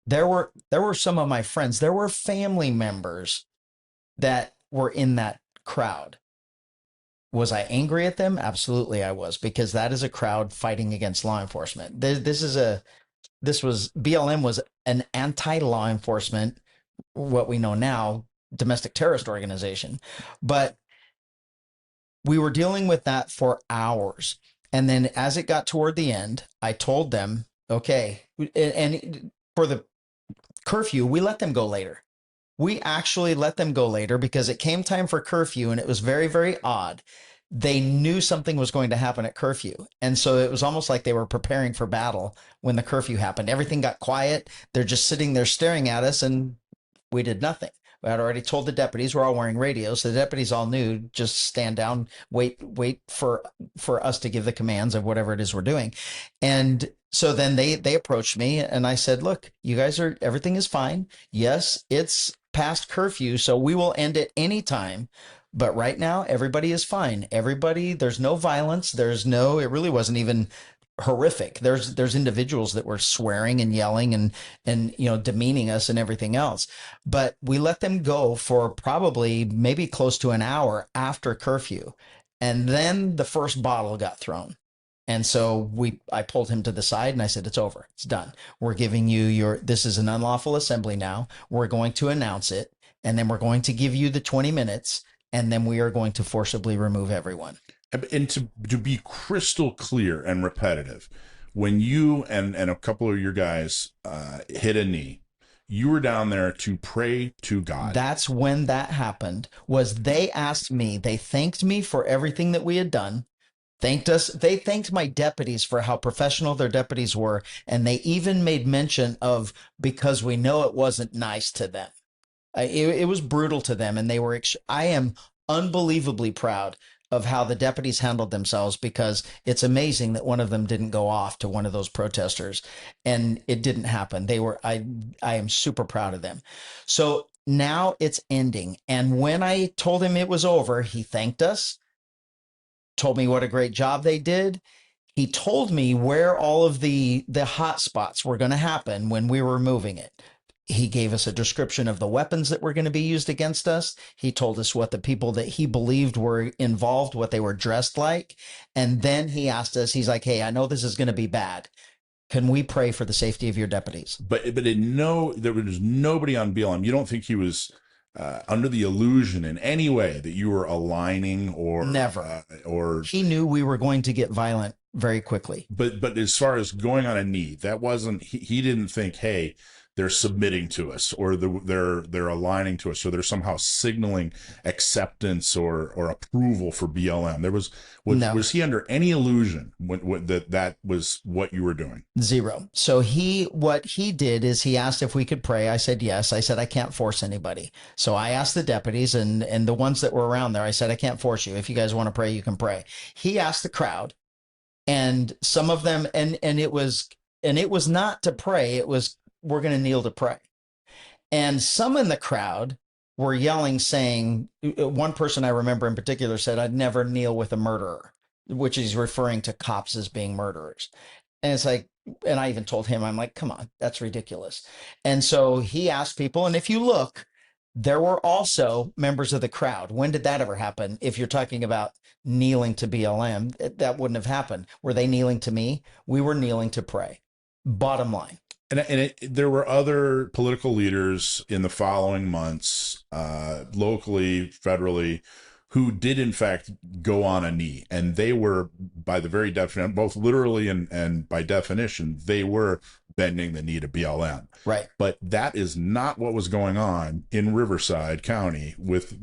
There were some of my friends, there were family members that were in that crowd. Was I angry at them? Absolutely I was, because that is a crowd fighting against law enforcement. BLM was an anti-law enforcement, what we know now, domestic terrorist organization. But we were dealing with that for hours. And then as it got toward the end, I told them, okay, and for the curfew, we let them go later. We actually let them go later because it came time for curfew, and it was very, very odd. They knew something was going to happen at curfew. And so it was almost like they were preparing for battle when the curfew happened. Everything got quiet. They're just sitting there staring at us, and we did nothing. We had already told the deputies, we're all wearing radios. So the deputies all knew, just stand down, wait for us to give the commands of whatever it is we're doing. And so then they approached me, and I said, look, you guys everything is fine. Yes, it's past curfew, so we will end at any time. But right now, everybody is fine. There's no violence. It really wasn't even horrific. There's individuals that were swearing and yelling and demeaning us and everything else. But we let them go for probably maybe close to an hour after curfew. And then the first bottle got thrown. And so I pulled him to the side and I said, it's over. It's done. We're giving you this is an unlawful assembly now. We're going to announce it, and then we're going to give you the 20 minutes, and then we are going to forcibly remove everyone. And to be crystal clear and repetitive, when you and a couple of your guys hit a knee, you were down there to pray to God. That's when that happened. They asked me, they thanked me for everything that we had done. Thanked us. They thanked my deputies for how professional their deputies were. And they even made mention of, because we know it wasn't nice to them. It was brutal to them. And I am unbelievably proud of how the deputies handled themselves, because it's amazing that one of them didn't go off to one of those protesters, and it didn't happen. I am super proud of them. So now it's ending. And when I told him it was over, he thanked us, told me what a great job they did. He told me where all of the hot spots were going to happen when we were moving it. He gave us a description of the weapons that were going to be used against us. He told us what the people that he believed were involved, what they were dressed like. And then he asked us, he's like, hey, I know this is going to be bad. Can we pray for the safety of your deputies? But there was nobody on BLM. You don't think he was under the illusion in any way that you were aligning or never, or he knew we were going to get violent very quickly. But as far as going on a knee, that wasn't, he didn't think, hey, they're submitting to us, or they're aligning to us, or they're somehow signaling acceptance or approval for BLM. Was he under any illusion that was what you were doing? Zero. So what he did is he asked if we could pray. I said yes. I said I can't force anybody. So I asked the deputies and the ones that were around there. I said I can't force you. If you guys want to pray, you can pray. He asked the crowd, and some of them, and it was not to pray. It was, we're going to kneel to pray. And some in the crowd were yelling, saying, one person I remember in particular said, I'd never kneel with a murderer, which is referring to cops as being murderers. And it's like, and I even told him, I'm like, come on, that's ridiculous. And so he asked people, and if you look, there were also members of the crowd. When did that ever happen? If you're talking about kneeling to BLM, that wouldn't have happened. Were they kneeling to me? We were kneeling to pray. Bottom line. And there were other political leaders in the following months, locally, federally, who did in fact go on a knee, and they were, by the very definition, both literally and by definition, they were bending the knee to BLM. Right. But that is not what was going on in Riverside County with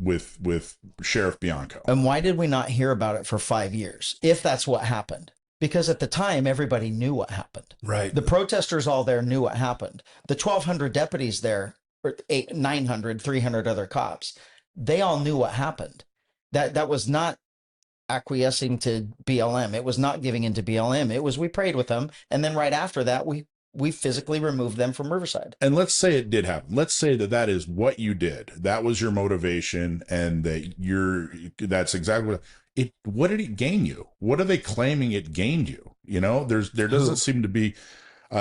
Sheriff Bianco. And why did we not hear about it for 5 years, if that's what happened? Because at the time, everybody knew what happened. Right. The protesters all there knew what happened. The 1,200 deputies there, or 900, 300 other cops, they all knew what happened. That was not acquiescing to BLM. It was not giving in to BLM. It was, we prayed with them. And then right after that, we physically removed them from Riverside. And let's say it did happen. Let's say that is what you did. That was your motivation, and that's exactly what did it gain you? What are they claiming it gained you? You know, there doesn't seem to be,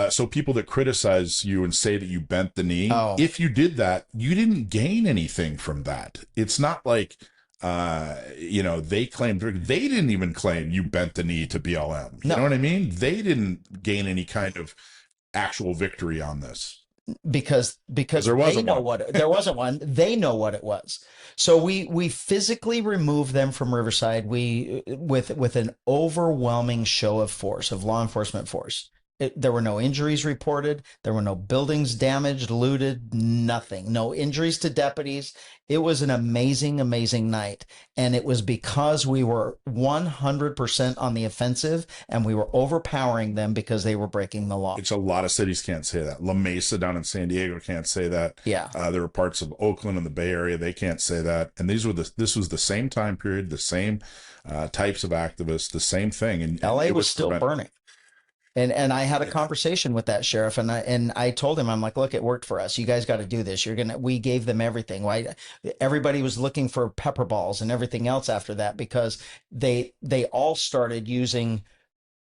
so people that criticize you and say that you bent the knee, if you did that, you didn't gain anything from that. It's not like, they claimed, they didn't even claim you bent the knee to BLM. You know what I mean? They didn't gain any kind of actual victory on this. because there wasn't they know one. there wasn't one. They know what it was. So we physically removed them from Riverside. We with an overwhelming show of force, of law enforcement force. There were no injuries reported. There were no buildings damaged, looted, nothing. No injuries to deputies. It was an amazing, amazing night. And it was because we were 100% on the offensive and we were overpowering them because they were breaking the law. It's a lot of cities can't say that. La Mesa down in San Diego can't say that. Yeah. There were parts of Oakland and the Bay Area, they can't say that. And this was the same time period, the same types of activists, the same thing. And LA was still burning. And I had a conversation with that sheriff, and I told him, I'm like, look, it worked for us. You guys got to do this. We gave them everything. Why? Everybody was looking for pepper balls and everything else after that, because they all started using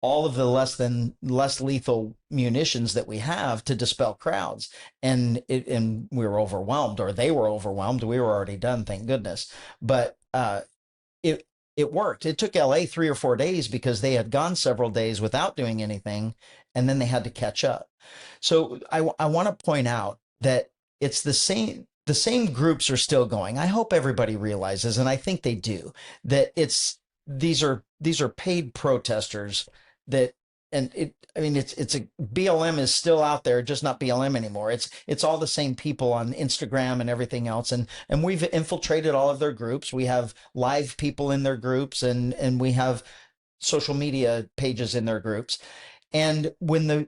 all of the less lethal munitions that we have to dispel crowds. And we were overwhelmed, or they were overwhelmed. We were already done, thank goodness. But it worked. It took LA 3 or 4 days because they had gone several days without doing anything, and then they had to catch up. So I want to point out that it's the same groups are still going. I hope everybody realizes, and I think they do, that these are paid protesters that, and it's a BLM is still out there, just not BLM anymore. It's all the same people on Instagram and everything else. And we've infiltrated all of their groups. We have live people in their groups, and we have social media pages in their groups. And when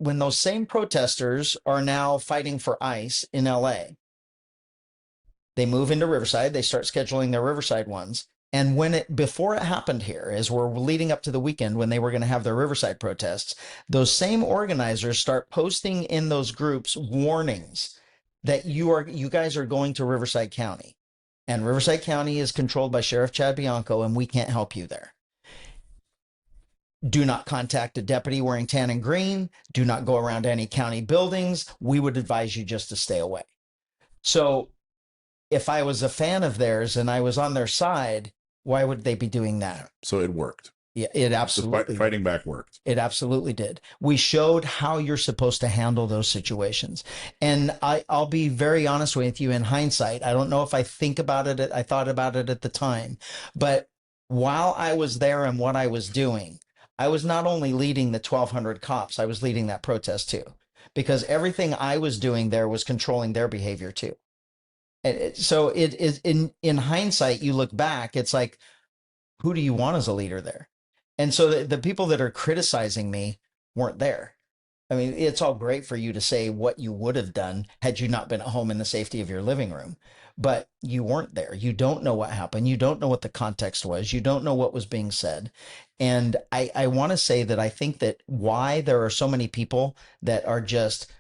those same protesters are now fighting for ICE in LA, they move into Riverside, they start scheduling their Riverside ones. And before it happened here, as we're leading up to the weekend when they were going to have their Riverside protests, those same organizers start posting in those groups warnings that you guys are going to Riverside County, and Riverside County is controlled by Sheriff Chad Bianco, and we can't help you there. Do not contact a deputy wearing tan and green. Do not go around any county buildings. We would advise you just to stay away. So if I was a fan of theirs and I was on their side, why would they be doing that? So it worked. Yeah, it absolutely fighting back worked. It absolutely did. We showed how you're supposed to handle those situations. And I'll be very honest with you, in hindsight, I don't know if I thought about it at the time, but while I was there and what I was doing, I was not only leading the 1,200 cops, I was leading that protest too, because everything I was doing there was controlling their behavior too. So it is in hindsight, you look back, it's like, who do you want as a leader there? And so the people that are criticizing me weren't there. I mean, it's all great for you to say what you would have done had you not been at home in the safety of your living room, but you weren't there. You don't know what happened. You don't know what the context was. You don't know what was being said. And I want to say that I think that why there are so many people that are just,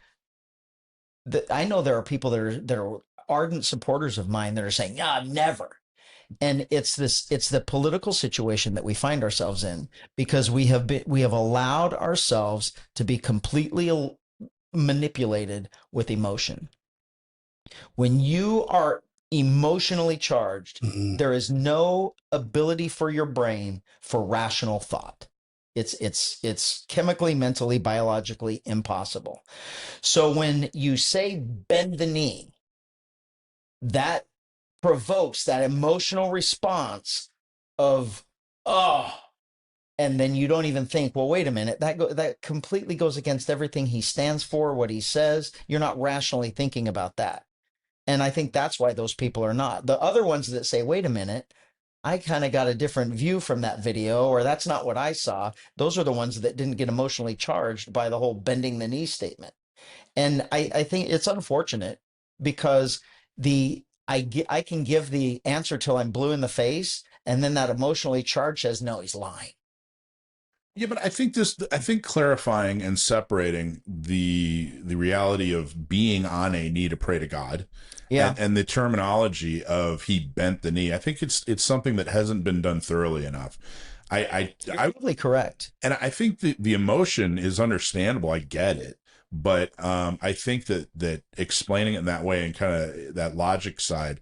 I know there are people that are ardent supporters of mine that are saying, yeah, never. And it's the political situation that we find ourselves in, because we have allowed ourselves to be completely manipulated with emotion. When you are emotionally charged, there is no ability for your brain for rational thought. It's chemically, mentally, biologically impossible. So when you say bend the knee, that provokes that emotional response of, oh, and then you don't even think, well, wait a minute, that completely goes against everything he stands for, what he says. You're not rationally thinking about that. And I think that's why those people are not. The other ones that say, wait a minute, I kind of got a different view from that video, or that's not what I saw. Those are the ones that didn't get emotionally charged by the whole bending the knee statement. And I think it's unfortunate, because I can give the answer till I'm blue in the face, and then that emotionally charged says, no, he's lying. Yeah, but I think clarifying and separating the reality of being on a knee to pray to God, and the terminology of he bent the knee, I think it's something that hasn't been done thoroughly enough. You're totally correct. And I think the emotion is understandable. I get it. But I think that explaining it in that way and kind of that logic side,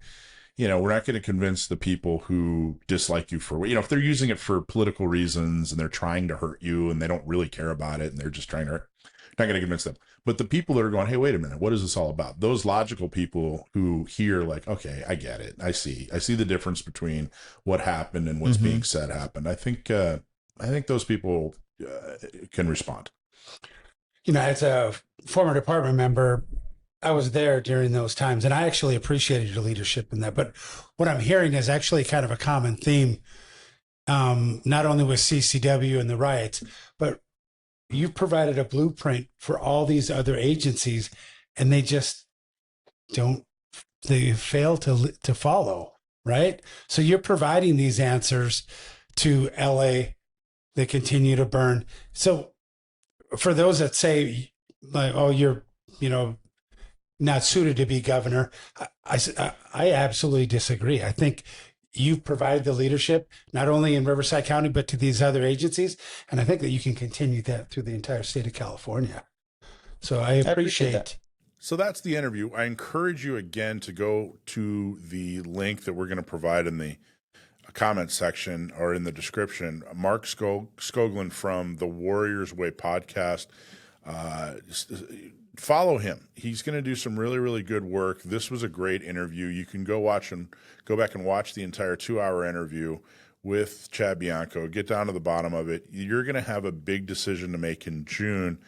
we're not going to convince the people who dislike you for, if they're using it for political reasons and they're trying to hurt you and they don't really care about it and they're just trying to hurt, not going to convince them. But the people that are going, hey, wait a minute, what is this all about? Those logical people who hear like, okay, I get it. I see the difference between what happened and what's being said happened. I think those people can respond. As a former department member, I was there during those times, and I actually appreciated your leadership in that. But what I'm hearing is actually kind of a common theme, not only with CCW and the riots, but you've provided a blueprint for all these other agencies, and they just they fail to follow, right? So you're providing these answers to LA. They continue to burn. So for those that say, like, oh, you're, not suited to be governor, I absolutely disagree. I think you've provided the leadership, not only in Riverside County, but to these other agencies. And I think that you can continue that through the entire state of California. So I appreciate that. So that's the interview. I encourage you again to go to the link that we're going to provide in the comment section or in the description. Mark Skoglund from the Warriors Way podcast. Follow him. He's going to do some really, really good work. This was a great interview. You can go back and watch the entire 2-hour interview with Chad Bianco. Get down to the bottom of it. You're going to have a big decision to make in June.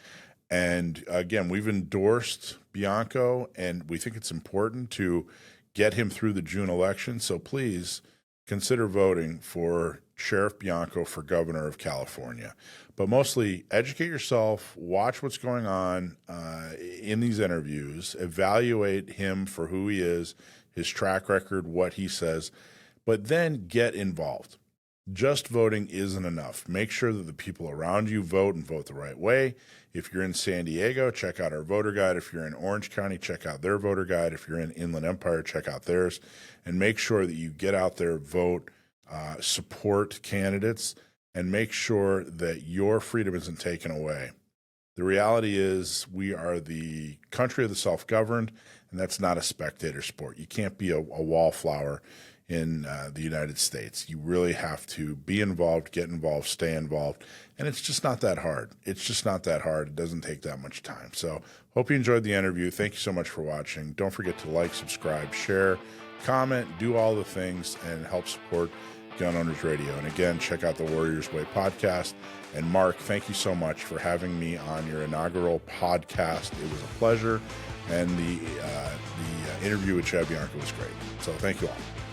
And again, we've endorsed Bianco, and we think it's important to get him through the June election. So please consider voting for Sheriff Bianco for governor of California. But mostly educate yourself, watch what's going on in these interviews, evaluate him for who he is, his track record, what he says, but then get involved. Just voting isn't enough. Make sure that the people around you vote and vote the right way. If you're in San Diego, check out our voter guide. If you're in Orange County, check out their voter guide. If you're in Inland Empire, check out theirs. And make sure that you get out there, vote, support candidates, and make sure that your freedom isn't taken away. The reality is we are the country of the self-governed, and that's not a spectator sport. You can't be a wallflower in the United States. You really have to be involved, get involved, stay involved, and it's just not that hard. It's just not that hard. It doesn't take that much time. So hope you enjoyed the interview. Thank you so much for watching. Don't forget to like, subscribe, share, comment, do all the things, and help support Gun Owners Radio. And again, check out the Warriors Way podcast. And Mark, thank you so much for having me on your inaugural podcast. It was a pleasure. And the interview with Chad Bianco was great. So thank you all.